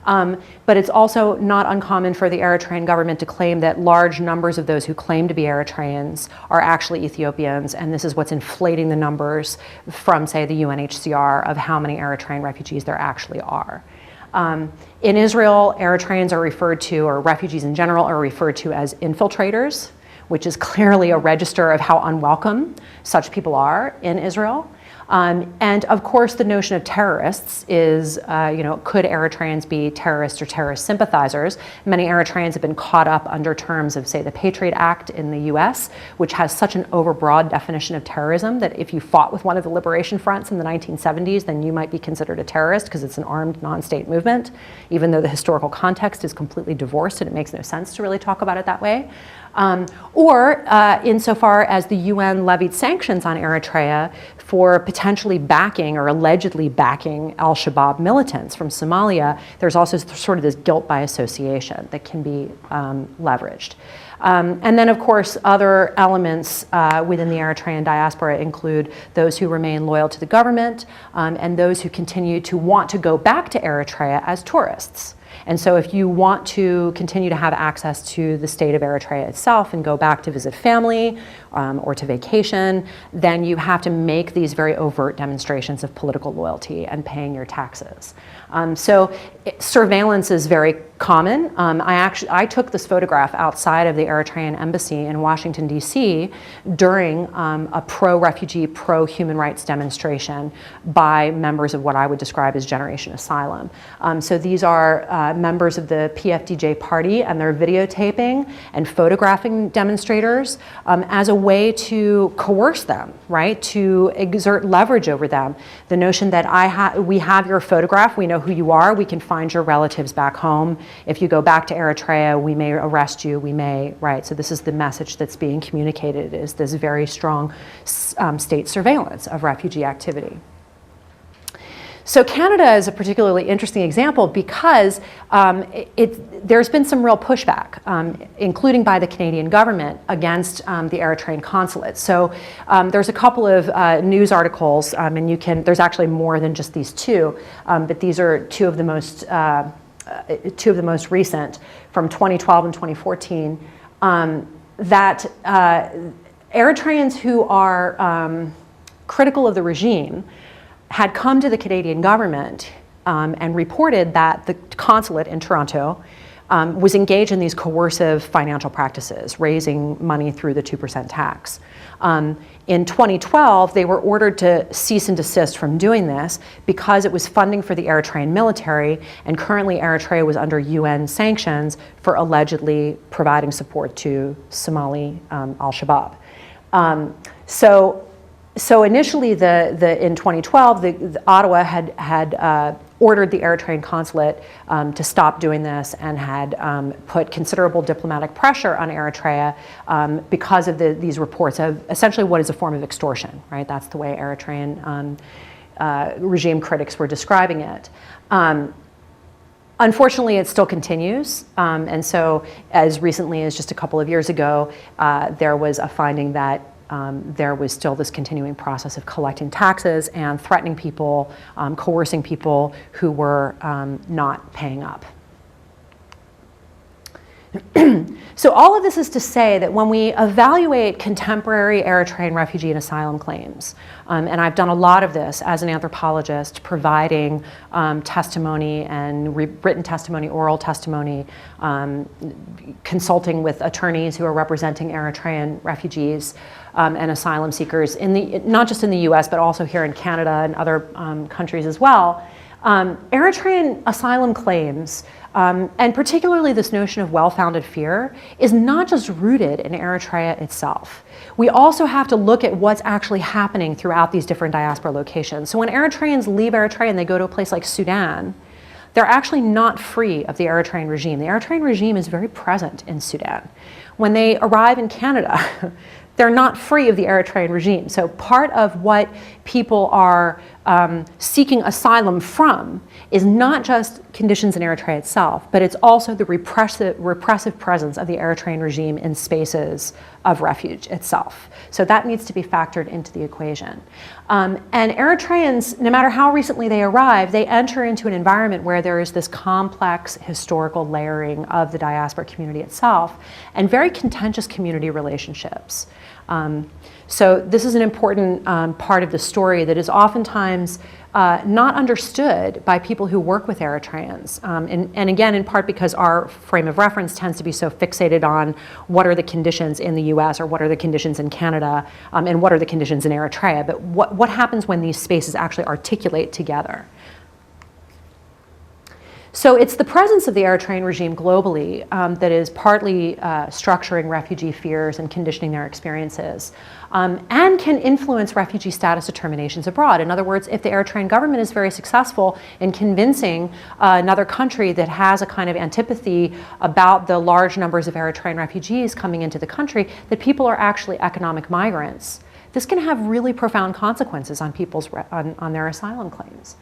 But it's also not uncommon for the Eritrean government to claim that large numbers of those who claim to be Eritreans are actually Ethiopians, and this is what's inflating the numbers from, say, the UNHCR of how many Eritrean refugees there actually are. In Israel, Eritreans are referred to, or refugees in general, are referred to as infiltrators, which is clearly a register of how unwelcome such people are in Israel. And of course, the notion of terrorists is, could Eritreans be terrorists or terrorist sympathizers? Many Eritreans have been caught up under terms of, say, the Patriot Act in the US, which has such an overbroad definition of terrorism that if you fought with one of the liberation fronts in the 1970s, then you might be considered a terrorist because it's an armed non-state movement, even though the historical context is completely divorced and it makes no sense to really talk about it that way. Or insofar as the UN levied sanctions on Eritrea for potentially backing or allegedly backing al-Shabaab militants from Somalia, there's also sort of this guilt by association that can be leveraged. And then, of course, other elements within the Eritrean diaspora include those who remain loyal to the government and those who continue to want to go back to Eritrea as tourists. And so if you want to continue to have access to the state of Eritrea itself and go back to visit family or to vacation, then you have to make these very overt demonstrations of political loyalty and paying your taxes. Surveillance is very common. I took this photograph outside of the Eritrean embassy in Washington, D.C. during a pro-refugee, pro-human rights demonstration by members of what I would describe as Generation Asylum. So these are members of the PFDJ party, and they're videotaping and photographing demonstrators as a way to coerce them, right? To exert leverage over them. The notion that we have your photograph, we know who you are, we can find your relatives back home. If you go back to Eritrea, we may arrest you, we may, right? So this is the message that's being communicated, is this very strong state surveillance of refugee activity. So Canada is a particularly interesting example because there's been some real pushback, including by the Canadian government, against the Eritrean consulate. So there's a couple of news articles, and there's actually more than just these two, but these are two of the most recent from 2012 and 2014, that Eritreans who are critical of the regime had come to the Canadian government and reported that the consulate in Toronto was engaged in these coercive financial practices, raising money through the 2% tax. In 2012, they were ordered to cease and desist from doing this because it was funding for the Eritrean military, and currently Eritrea was under UN sanctions for allegedly providing support to Somali al-Shabaab. So initially, in 2012, the Ottawa had ordered the Eritrean consulate to stop doing this and had put considerable diplomatic pressure on Eritrea because of these reports of essentially what is a form of extortion, right? That's the way Eritrean regime critics were describing it. Unfortunately, it still continues, and so as recently as just a couple of years ago, there was a finding that there was still this continuing process of collecting taxes and threatening people, coercing people who were not paying up. So all of this is to say that when we evaluate contemporary Eritrean refugee and asylum claims, and I've done a lot of this as an anthropologist, providing testimony and written testimony, oral testimony, consulting with attorneys who are representing Eritrean refugees and asylum seekers, not just in the US, but also here in Canada and other countries as well. Eritrean asylum claims, and particularly this notion of well-founded fear, is not just rooted in Eritrea itself. We also have to look at what's actually happening throughout these different diaspora locations. So when Eritreans leave Eritrea and they go to a place like Sudan, they're actually not free of the Eritrean regime. The Eritrean regime is very present in Sudan. When they arrive in Canada, they're not free of the Eritrean regime. So part of what people are seeking asylum from is not just conditions in Eritrea itself, but it's also the repressive presence of the Eritrean regime in spaces of refuge itself. So that needs to be factored into the equation. And Eritreans, no matter how recently they arrive, they enter into an environment where there is this complex historical layering of the diaspora community itself and very contentious community relationships. So this is an important part of the story that is oftentimes not understood by people who work with Eritreans. And again, in part because our frame of reference tends to be so fixated on what are the conditions in the US or what are the conditions in Canada and what are the conditions in Eritrea. But what happens when these spaces actually articulate together? So it's the presence of the Eritrean regime globally that is partly structuring refugee fears and conditioning their experiences, and can influence refugee status determinations abroad. In other words, if the Eritrean government is very successful in convincing another country that has a kind of antipathy about the large numbers of Eritrean refugees coming into the country, that people are actually economic migrants, this can have really profound consequences on people's on their asylum claims.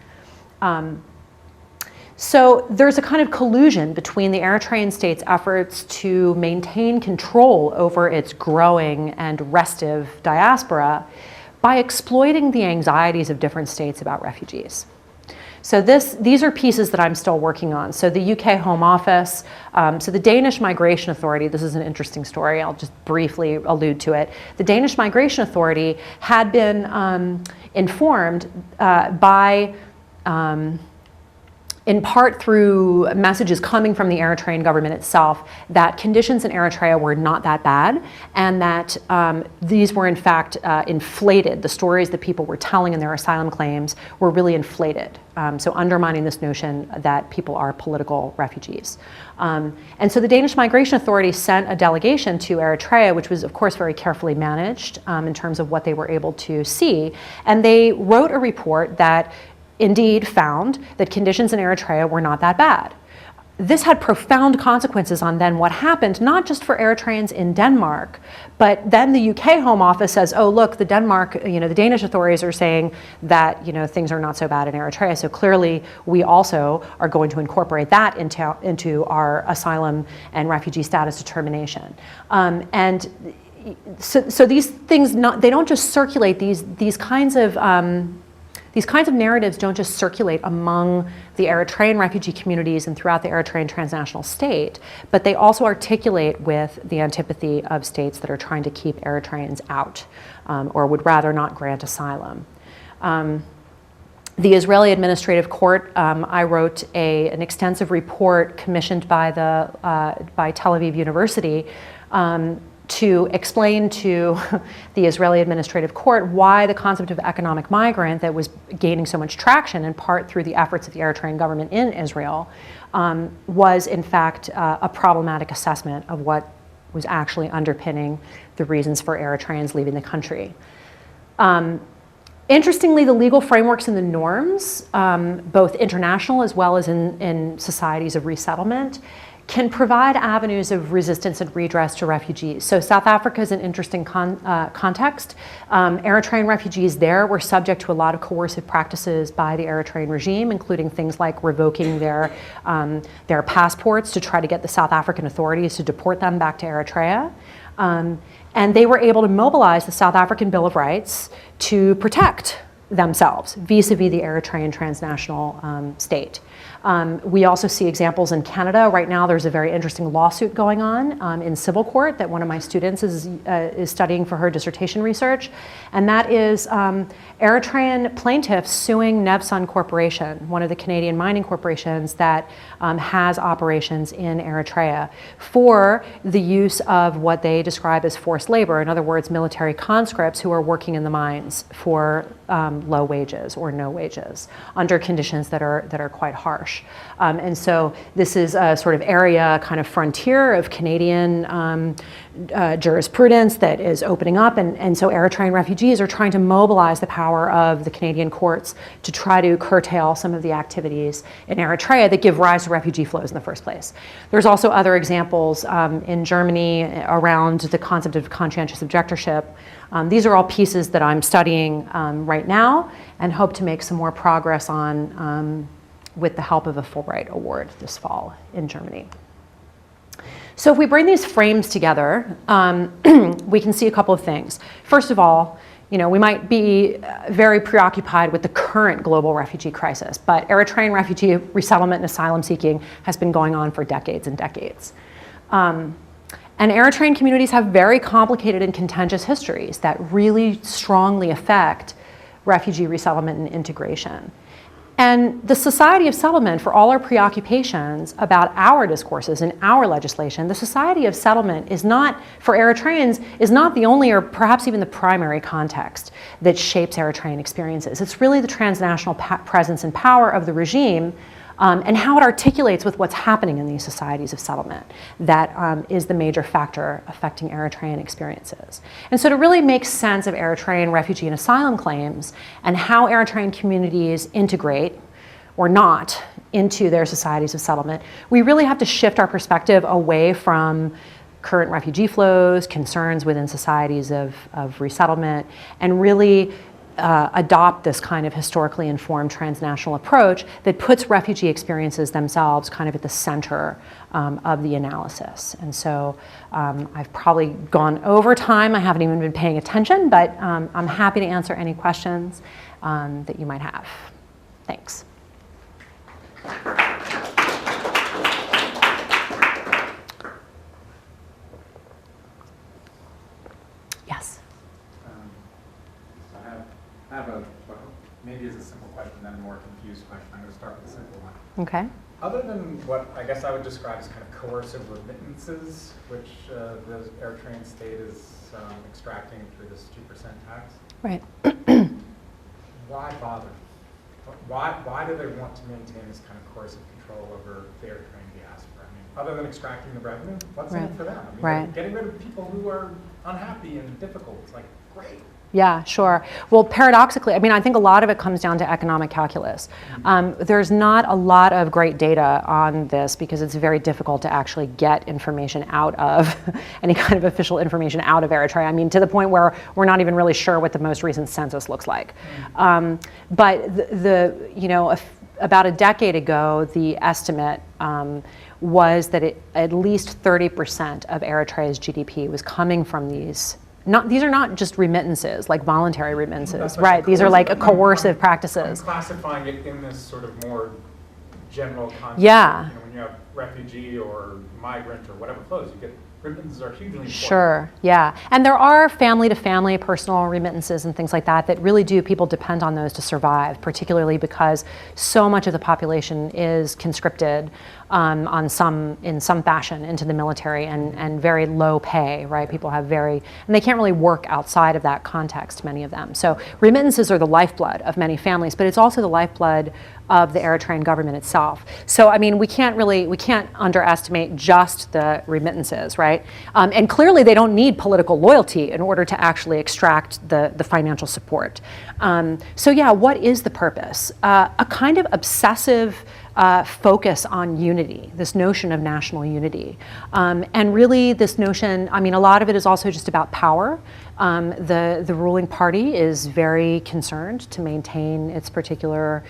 So there's a kind of collusion between the Eritrean state's efforts to maintain control over its growing and restive diaspora by exploiting the anxieties of different states about refugees. So these are pieces that I'm still working on. So the UK Home Office, so the Danish Migration Authority, this is an interesting story, I'll just briefly allude to it. The Danish Migration Authority had been informed by in part through messages coming from the Eritrean government itself, that conditions in Eritrea were not that bad, and that these were in fact inflated. The stories that people were telling in their asylum claims were really inflated, so undermining this notion that people are political refugees. And so the Danish Migration Authority sent a delegation to Eritrea, which was of course very carefully managed in terms of what they were able to see, and they wrote a report that indeed found that conditions in Eritrea were not that bad. This had profound consequences on then what happened, not just for Eritreans in Denmark, but then the UK Home Office says, oh look, the Danish authorities are saying that things are not so bad in Eritrea, so clearly we also are going to incorporate that into our asylum and refugee status determination. So these things, they don't just circulate, these kinds of narratives don't just circulate among the Eritrean refugee communities and throughout the Eritrean transnational state, but they also articulate with the antipathy of states that are trying to keep Eritreans out or would rather not grant asylum. The Israeli Administrative Court, I wrote an extensive report commissioned by Tel Aviv University to explain to the Israeli Administrative Court why the concept of economic migrant that was gaining so much traction, in part through the efforts of the Eritrean government in Israel, was in fact a problematic assessment of what was actually underpinning the reasons for Eritreans leaving the country. Interestingly, the legal frameworks and the norms, both international as well as in societies of resettlement, can provide avenues of resistance and redress to refugees. So South Africa is an interesting context. Eritrean refugees there were subject to a lot of coercive practices by the Eritrean regime, including things like revoking their passports to try to get the South African authorities to deport them back to Eritrea. And they were able to mobilize the South African Bill of Rights to protect themselves vis-a-vis the Eritrean transnational state. We also see examples in Canada. Right now there's a very interesting lawsuit going on in civil court that one of my students is studying for her dissertation research. And that is Eritrean plaintiffs suing Nevsun Corporation, one of the Canadian mining corporations that has operations in Eritrea, for the use of what they describe as forced labor. In other words, military conscripts who are working in the mines for low wages or no wages under conditions that are quite harsh. And so this is a sort of area, kind of frontier of Canadian jurisprudence that is opening up. And so Eritrean refugees are trying to mobilize the power of the Canadian courts to try to curtail some of the activities in Eritrea that give rise to refugee flows in the first place. There's also other examples in Germany around the concept of conscientious objectorship. These are all pieces that I'm studying right now and hope to make some more progress on with the help of a Fulbright Award this fall in Germany. So if we bring these frames together, we can see a couple of things. First of all, we might be very preoccupied with the current global refugee crisis, but Eritrean refugee resettlement and asylum seeking has been going on for decades and decades. And Eritrean communities have very complicated and contentious histories that really strongly affect refugee resettlement and integration. And the Society of Settlement, for all our preoccupations about our discourses and our legislation, the Society of Settlement is not, for Eritreans, is not the only or perhaps even the primary context that shapes Eritrean experiences. It's really the transnational presence and power of the regime and how it articulates with what's happening in these societies of settlement that is the major factor affecting Eritrean experiences. And so to really make sense of Eritrean refugee and asylum claims and how Eritrean communities integrate or not into their societies of settlement, we really have to shift our perspective away from current refugee flows, concerns within societies of resettlement, and really adopt this kind of historically informed transnational approach that puts refugee experiences themselves kind of at the center of the analysis. And so I've probably gone over time. I haven't even been paying attention, but I'm happy to answer any questions that you might have. Thanks. Yes. I have a, maybe it's a simple question, then a more confused question. I'm going to start with a simple one. Okay. Other than what I guess I would describe as kind of coercive remittances, which the Eritrean state is extracting through this 2% tax. Right. Why bother? Why do they want to maintain this kind of coercive control over the Eritrean diaspora? I mean, other than extracting the revenue, what's in it for them? I mean, right. Getting rid of people who are unhappy and difficult. It's like, great. Yeah, sure. Well, paradoxically, I mean, I think a lot of it comes down to economic calculus. There's not a lot of great data on this because it's very difficult to actually get information out of any kind of official information out of Eritrea. I mean, to the point where we're not even really sure what the most recent census looks like. But about a decade ago, the estimate was that at least 30% of Eritrea's GDP was coming from these. These are not just remittances, like voluntary remittances, right? These are like coercive practices. I'm classifying it in this sort of more general context. Yeah. When you have refugee or migrant or whatever flows, you get remittances are hugely important. Sure, yeah. And there are family-to-family personal remittances and things like that that really do, people depend on those to survive, particularly because so much of the population is conscripted in some fashion into the military and very low pay, right? People have and they can't really work outside of that context, many of them. So remittances are the lifeblood of many families, but it's also the lifeblood of the Eritrean government itself. So, I mean, we can't underestimate just the remittances, right? And clearly they don't need political loyalty in order to actually extract the financial support. So yeah, what is the purpose? A kind of obsessive focus on unity, this notion of national unity. And really this notion, I mean, a lot of it is also just about power. The ruling party is very concerned to maintain its particular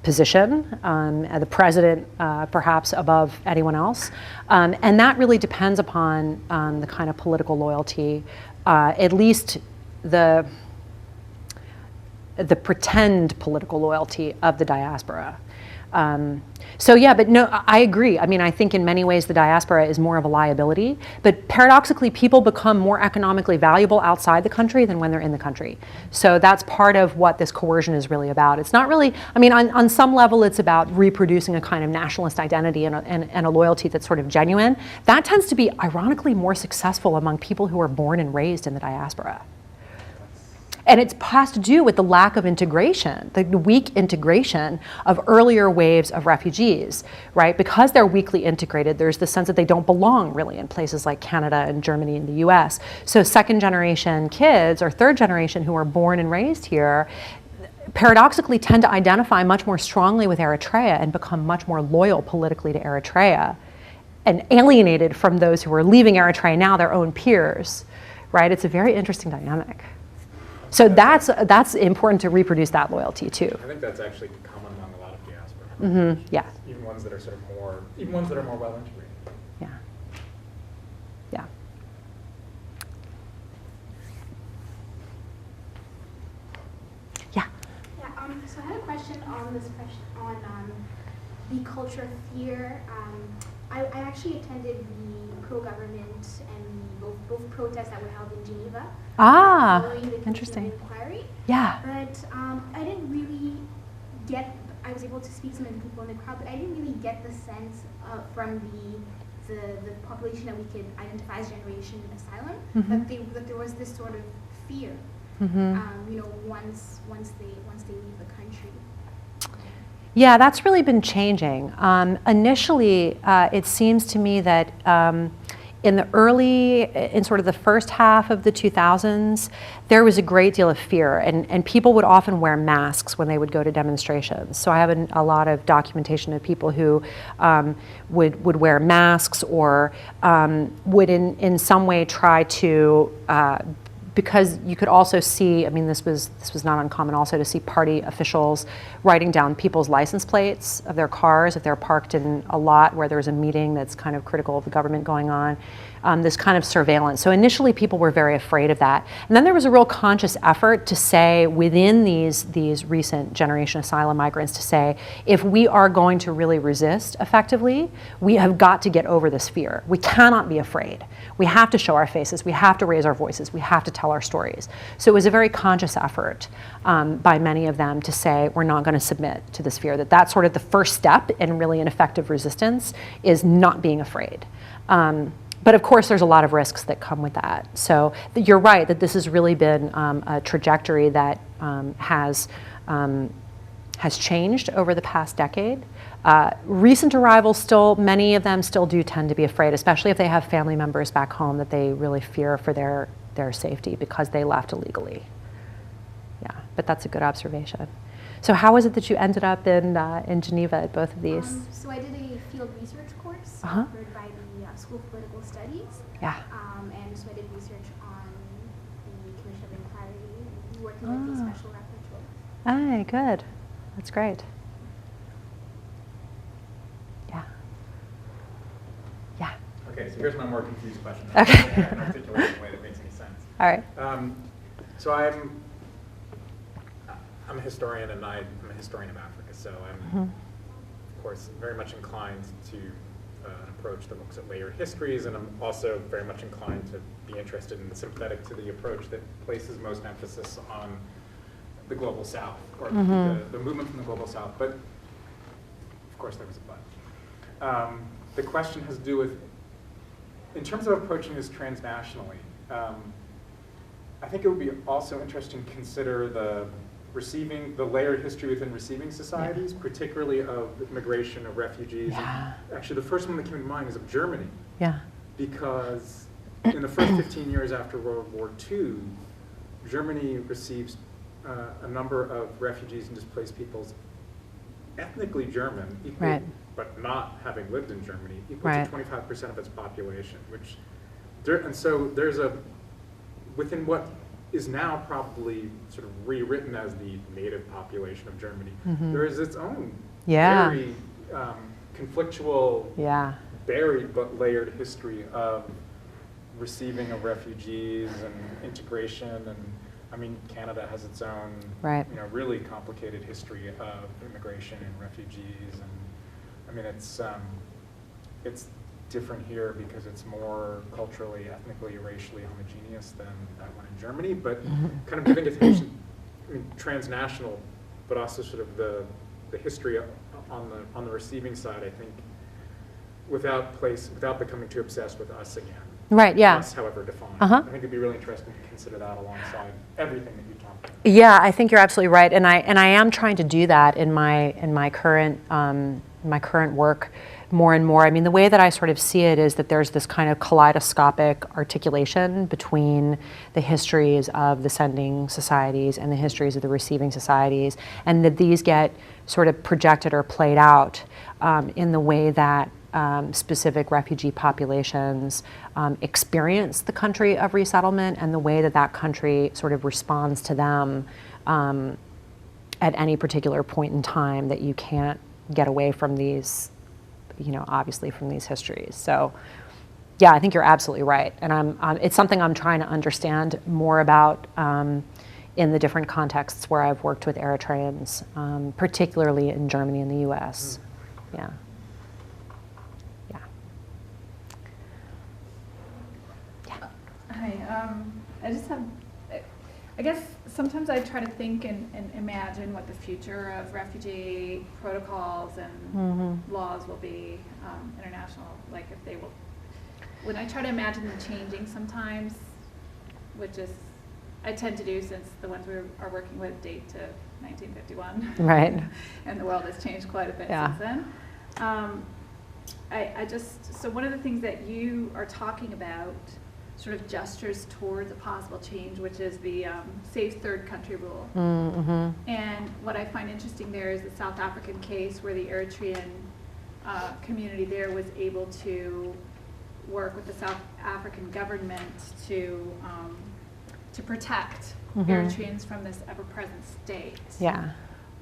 position, the president perhaps above anyone else. And that really depends upon the kind of political loyalty, at least the pretend political loyalty of the diaspora. So yeah, but no, I agree. I mean, I think in many ways the diaspora is more of a liability, but paradoxically people become more economically valuable outside the country than when they're in the country. So that's part of what this coercion is really about. It's not really, I mean, on some level it's about reproducing a kind of nationalist identity and a loyalty that's sort of genuine. That tends to be ironically more successful among people who are born and raised in the diaspora. And it has to do with the lack of integration, the weak integration of earlier waves of refugees, right? Because they're weakly integrated, there's the sense that they don't belong really in places like Canada and Germany and the US. So second generation kids or third generation who are born and raised here paradoxically tend to identify much more strongly with Eritrea and become much more loyal politically to Eritrea and alienated from those who are leaving Eritrea now, their own peers, right? It's a very interesting dynamic. So that's important to reproduce that loyalty too. I think that's actually common among a lot of diaspora. Mm-hmm. Yeah. Even ones that are sort of more, even ones that are more well integrated. Yeah. Yeah. Yeah. Yeah. So I had a question on this the culture of fear. I actually attended the pro-government and both protests that were held in Geneva. Following the Interesting. inquiry. Yeah. But I didn't really get, I was able to speak to some of the people in the crowd, but I didn't really get the sense from the population that we could identify as generation asylum, Mm-hmm. that there was this sort of fear, Mm-hmm. once they leave the country. Yeah, that's really been changing. Initially, it seems to me that in sort of the first half of the 2000s, there was a great deal of fear, and people would often wear masks when they would go to demonstrations. So I have a lot of documentation of people who would wear masks or would in some way try to, because you could also see, I mean, this was not uncommon also to see party officials writing down people's license plates of their cars if they're parked in a lot where there's a meeting that's kind of critical of the government going on. This kind of surveillance. So initially people were very afraid of that. And then there was a real conscious effort to say within these recent generation asylum migrants to say, if we are going to really resist effectively, we have got to get over this fear. We cannot be afraid. We have to show our faces. We have to raise our voices. We have to tell our stories. So it was a very conscious effort by many of them to say, we're not going to submit to this fear, that's sort of the first step in really an effective resistance is not being afraid. But of course, there's a lot of risks that come with that. So you're right that this has really been a trajectory that has changed over the past decade. Recent arrivals many of them still do tend to be afraid, especially if they have family members back home that they really fear for their safety because they left illegally. Yeah, but that's a good observation. So how was it that you ended up in Geneva at both of these? So I did a field research course offered by the School of Political Studies. Yeah. And so I did research on the Commission of Inquiry, working with the Special Rapporteur. Aye, good. That's great. Yeah. Yeah. Okay, so here's my more confused question. Okay. And articulate in a way that makes any sense. All right. So I'm a historian, and I'm a historian of Africa, so I'm, of course, very much inclined to an approach that looks at layered histories, and I'm also very much inclined to be interested in, sympathetic to the approach that places most emphasis on the global south, or the movement from the global south. But of course there was a but. The question has to do with, in terms of approaching this transnationally, I think it would be also interesting to consider the layered history within receiving societies, particularly of migration of refugees. Yeah. And actually, the first one that came to mind is of Germany. Yeah. Because in the first 15 years after World War II, Germany receives a number of refugees and displaced peoples, ethnically German, equal, Right. but not having lived in Germany, equal Right. to 25% of its population. And so there's within what is now probably sort of rewritten as the native population of Germany, there is its own very conflictual, buried but layered history of receiving of refugees and integration. And I mean, Canada has its own, really complicated history of immigration and refugees. And I mean, it's different here because it's more culturally, ethnically, racially homogeneous than that one in Germany, but kind of giving attention, transnational, but also sort of the history on the receiving side, I think, without becoming too obsessed with us again. Right, yeah. Us, however defined. I think it'd be really interesting to consider that alongside everything that you talked about. Yeah, I think you're absolutely right, and I am trying to do that in my current work more and more. I mean, the way that I sort of see it is that there's this kind of kaleidoscopic articulation between the histories of the sending societies and the histories of the receiving societies, and that these get sort of projected or played out in the way that specific refugee populations experience the country of resettlement, and the way that that country sort of responds to them at any particular point in time, that you can't get away from these, obviously from these histories. So yeah, I think you're absolutely right. And it's something I'm trying to understand more about in the different contexts where I've worked with Eritreans, particularly in Germany and the US. Yeah. Hi, I guess sometimes I try to think and imagine what the future of refugee protocols and laws will be, international, like if they will, when I try to imagine them changing sometimes, which is, I tend to do since the ones we are working with date to 1951. Right. And the world has changed quite a bit since then. So one of the things that you are talking about sort of gestures towards a possible change, which is the safe third country rule. And what I find interesting there is the South African case where the Eritrean community there was able to work with the South African government to protect Eritreans from this ever-present state. Yeah.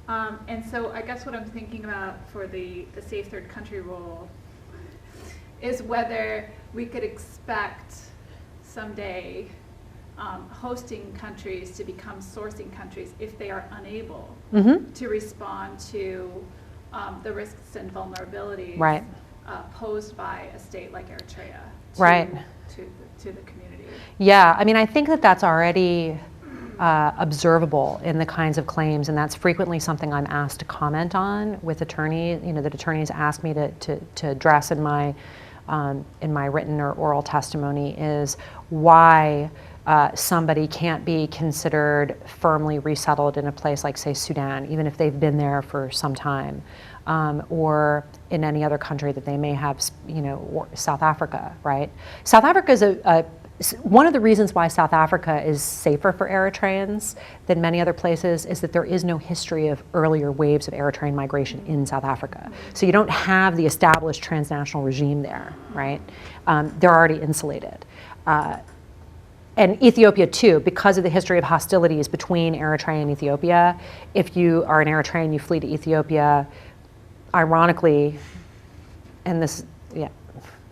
And so I guess what I'm thinking about for the safe third country rule is whether we could expect someday hosting countries to become sourcing countries if they are unable to respond to the risks and vulnerabilities posed by a state like Eritrea to the community. Yeah, I mean, I think that that's already observable in the kinds of claims, and that's frequently something I'm asked to comment on with attorneys. That attorneys ask me to address in my written or oral testimony is why somebody can't be considered firmly resettled in a place like, say, Sudan, even if they've been there for some time, or in any other country that they may have, or South Africa, right? South Africa is one of the reasons why South Africa is safer for Eritreans than many other places is that there is no history of earlier waves of Eritrean migration in South Africa. So you don't have the established transnational regime there, right? They're already insulated. And Ethiopia too, because of the history of hostilities between Eritrea and Ethiopia, if you are an Eritrean, you flee to Ethiopia, ironically, and this,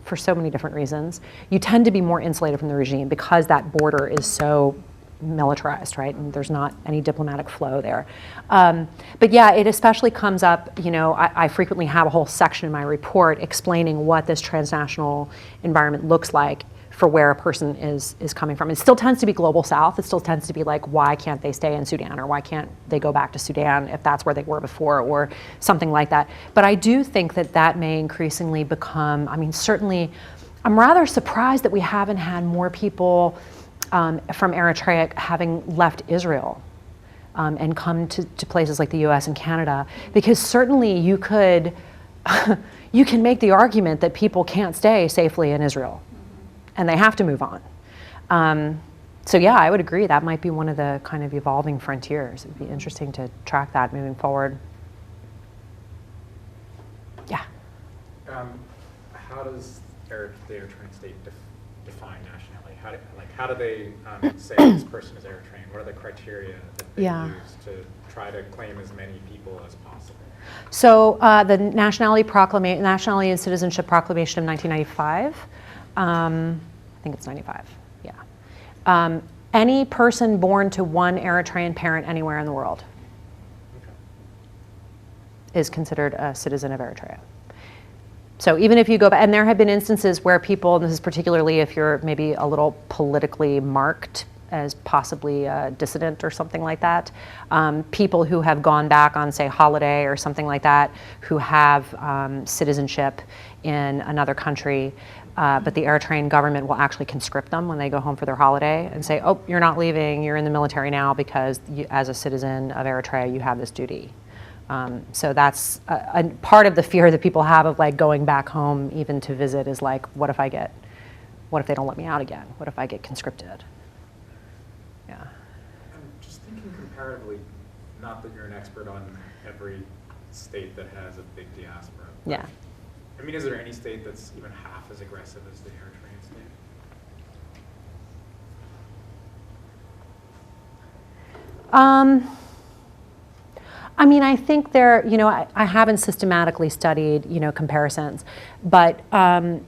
for so many different reasons, you tend to be more insulated from the regime because that border is so militarized, right? And there's not any diplomatic flow there. But yeah, it especially comes up, I frequently have a whole section in my report explaining what this transnational environment looks like for where a person is coming from. It still tends to be global south. It still tends to be like, why can't they stay in Sudan, or why can't they go back to Sudan if that's where they were before, or something like that. But I do think that may increasingly become, certainly, I'm rather surprised that we haven't had more people from Eritrea having left Israel and come to places like the US and Canada, because certainly you could, you can make the argument that people can't stay safely in Israel and they have to move on. So yeah, I would agree that might be one of the kind of evolving frontiers. It'd be interesting to track that moving forward. Yeah. How does the Eritrean state define nationality? How do they say this person is Eritrean? What are the criteria that they use to try to claim as many people as possible? So the Nationality and Citizenship Proclamation of 1995, I think it's 95, yeah. Any person born to one Eritrean parent anywhere in the world is considered a citizen of Eritrea. So even if you go back, and there have been instances where people, and this is particularly if you're maybe a little politically marked as possibly a dissident or something like that, people who have gone back on, say, holiday or something like that, who have citizenship in another country, but the Eritrean government will actually conscript them when they go home for their holiday and say, oh, you're not leaving, you're in the military now because you, as a citizen of Eritrea, you have this duty. So that's a part of the fear that people have of like going back home even to visit is like, what if they don't let me out again? What if I get conscripted? Yeah. I'm just thinking comparatively, not that you're an expert on every state that has a big diaspora. Yeah. I mean, is there any state that's even half as aggressive as the Eritrean state? I think there, I haven't systematically studied, comparisons, but I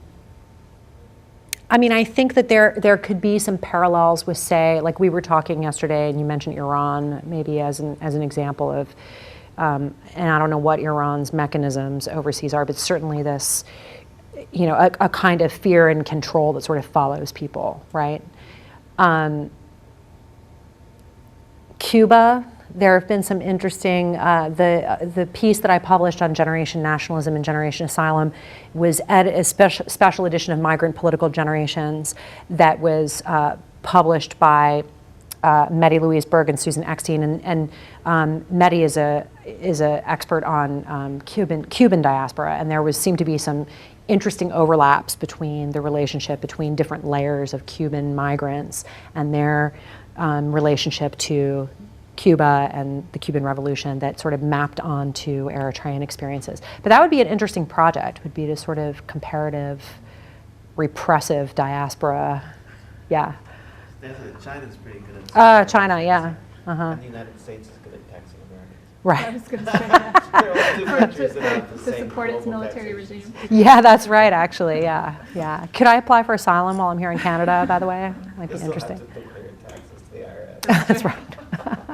think that there could be some parallels with, say, like we were talking yesterday, and you mentioned Iran maybe as an example of, and I don't know what Iran's mechanisms overseas are, but certainly this, a kind of fear and control that sort of follows people, right? Cuba, there have been some interesting, the piece that I published on Generation Nationalism and Generation Asylum was a special edition of Migrant Political Generations that was published by Mehdi Louise Berg and Susan Eckstein, and Mehdi is a expert on Cuban diaspora, and there seemed to be some interesting overlaps between the relationship between different layers of Cuban migrants and their relationship to Cuba and the Cuban Revolution that sort of mapped onto Eritrean experiences. But that would be an interesting project, would be to sort of comparative, repressive diaspora, yeah. China's pretty good at China, yeah. And the United States is good at taxing Americans. Right. I was going to say that. There are two countries that have the To same support its global military taxation. regime. Yeah, that's right, actually, yeah. Could I apply for asylum while I'm here in Canada, by the way? Might be You'll still interesting. have to declare your taxes to the IRS. That's right.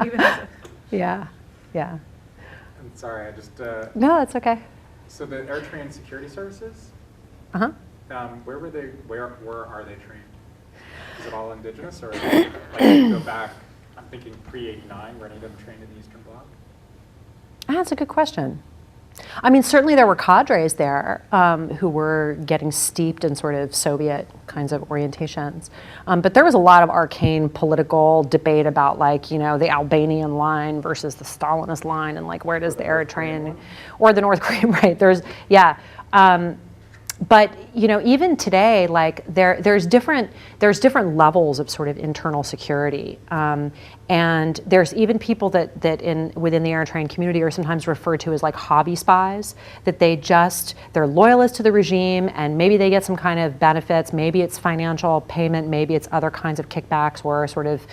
Even as a Yeah. I'm sorry, I just. No, that's okay. So the Eritrean security services, Uh-huh. where are they trained? Is it all indigenous, or like go back? I'm thinking pre-89, were any of them trained in the Eastern Bloc? That's a good question. Certainly there were cadres there who were getting steeped in sort of Soviet kinds of orientations. But there was a lot of arcane political debate about the Albanian line versus the Stalinist line, and where does the Eritrean or the North Korean, right? But even today, there's different levels of sort of internal security, and there's even people that within the Eritrean community are sometimes referred to as hobby spies. That they're loyalists to the regime, and maybe they get some kind of benefits. Maybe it's financial payment, maybe it's other kinds of kickbacks or sort of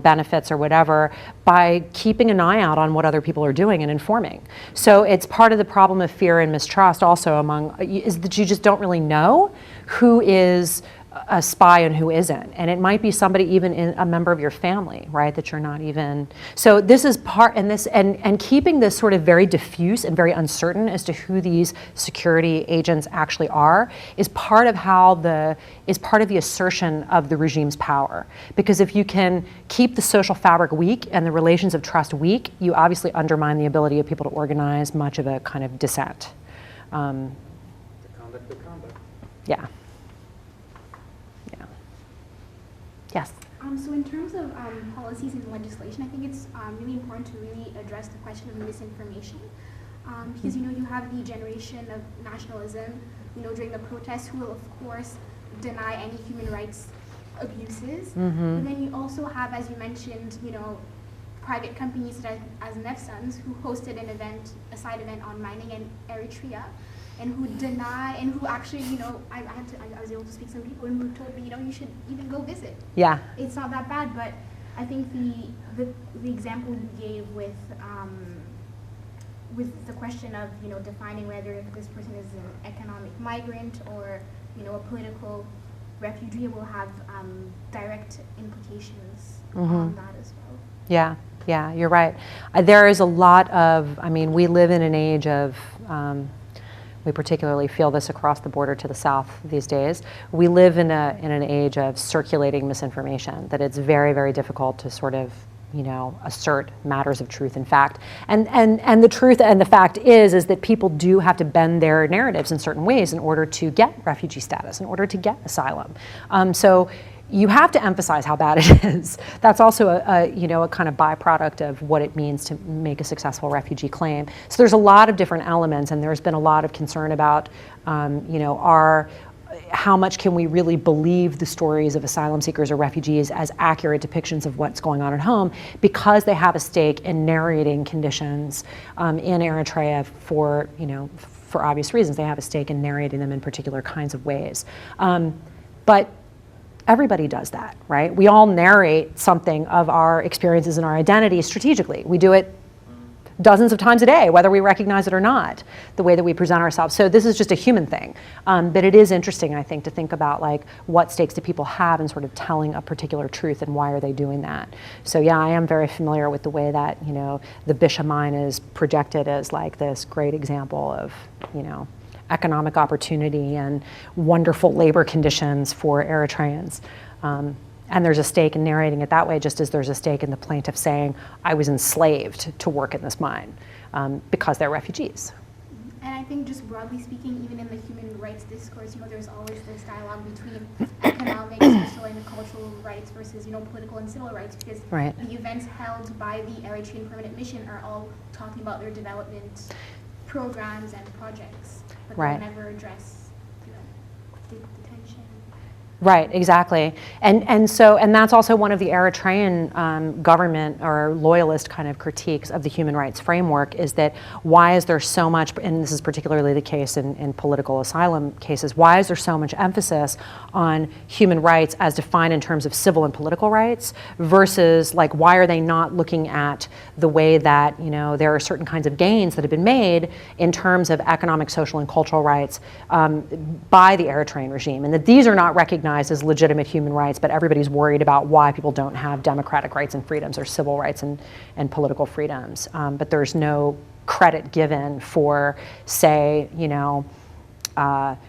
benefits or whatever, by keeping an eye out on what other people are doing and informing. So it's part of the problem of fear and mistrust also is that you just don't really know who is a spy and who isn't. And it might be somebody even in a member of your family, right, that you're not even. So this is part, and keeping this sort of very diffuse and very uncertain as to who these security agents actually are is part of part of the assertion of the regime's power. Because if you can keep the social fabric weak and the relations of trust weak, you obviously undermine the ability of people to organize much of a kind of dissent. The conduct. Yeah. Yes. So in terms of policies and legislation, I think it's really important to really address the question of misinformation. Because, you have the generation of nationalism, during the protests who will, of course, deny any human rights abuses. But then you also have, as you mentioned, private companies such as Nefsons who hosted a side event on mining in Eritrea, and who deny, and who actually, I was able to speak to some people who told me, you should even go visit. Yeah. It's not that bad, but I think the example you gave with the question of, defining whether this person is an economic migrant or, a political refugee will have direct implications on that as well. Yeah, you're right. There is a lot of, we live in an age of, we particularly feel this across the border to the south these days. We live in an age of circulating misinformation, that it's very, very difficult to sort of, assert matters of truth and fact. And the truth and the fact is that people do have to bend their narratives in certain ways in order to get refugee status, in order to get asylum. So you have to emphasize how bad it is. That's also a kind of byproduct of what it means to make a successful refugee claim. So there's a lot of different elements, and there's been a lot of concern about, how much can we really believe the stories of asylum seekers or refugees as accurate depictions of what's going on at home, because they have a stake in narrating conditions in Eritrea for obvious reasons. They have a stake in narrating them in particular kinds of ways. But everybody does that, right? We all narrate something of our experiences and our identity strategically. We do it dozens of times a day, whether we recognize it or not, the way that we present ourselves. So this is just a human thing. But it is interesting, I think, to think about like what stakes do people have in sort of telling a particular truth, and why are they doing that? So yeah, I am very familiar with the way that, the Bisha mine is projected as like this great example of, economic opportunity and wonderful labor conditions for Eritreans. And there's a stake in narrating it that way, just as there's a stake in the plaintiff saying, I was enslaved to work in this mine, because they're refugees. And I think just broadly speaking, even in the human rights discourse, there's always this dialogue between economic, social, and cultural rights versus, political and civil rights, because the events held by the Eritrean Permanent Mission are all talking about their development programs and projects, but they never address, the tension. Right, exactly. And that's also one of the Eritrean government or loyalist kind of critiques of the human rights framework, is that why is there so much, and this is particularly the case in political asylum cases, why is there so much emphasis on human rights as defined in terms of civil and political rights versus like why are they not looking at the way that, there are certain kinds of gains that have been made in terms of economic, social, and cultural rights by the Eritrean regime, and that these are not recognized as legitimate human rights, but everybody's worried about why people don't have democratic rights and freedoms or civil rights and political freedoms. But there's no credit given for, say,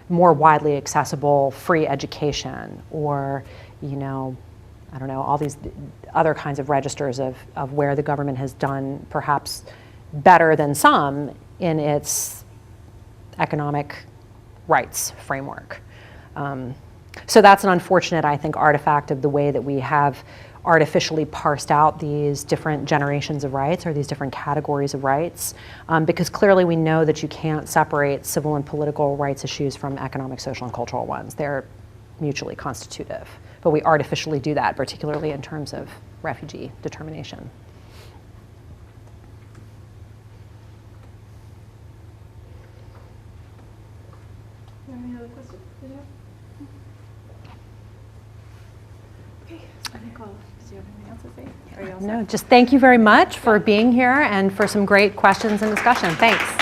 more widely accessible free education or, I don't know, all these other kinds of registers of where the government has done perhaps better than some in its economic rights framework. So that's an unfortunate, I think, artifact of the way that we have artificially parsed out these different generations of rights or these different categories of rights, because clearly we know that you can't separate civil and political rights issues from economic, social, and cultural ones. They're mutually constitutive, but we artificially do that, particularly in terms of refugee determination. Any other questions? I think do you have anything else to say? Are you all set? No, just thank you very much for being here and for some great questions and discussion. Thanks.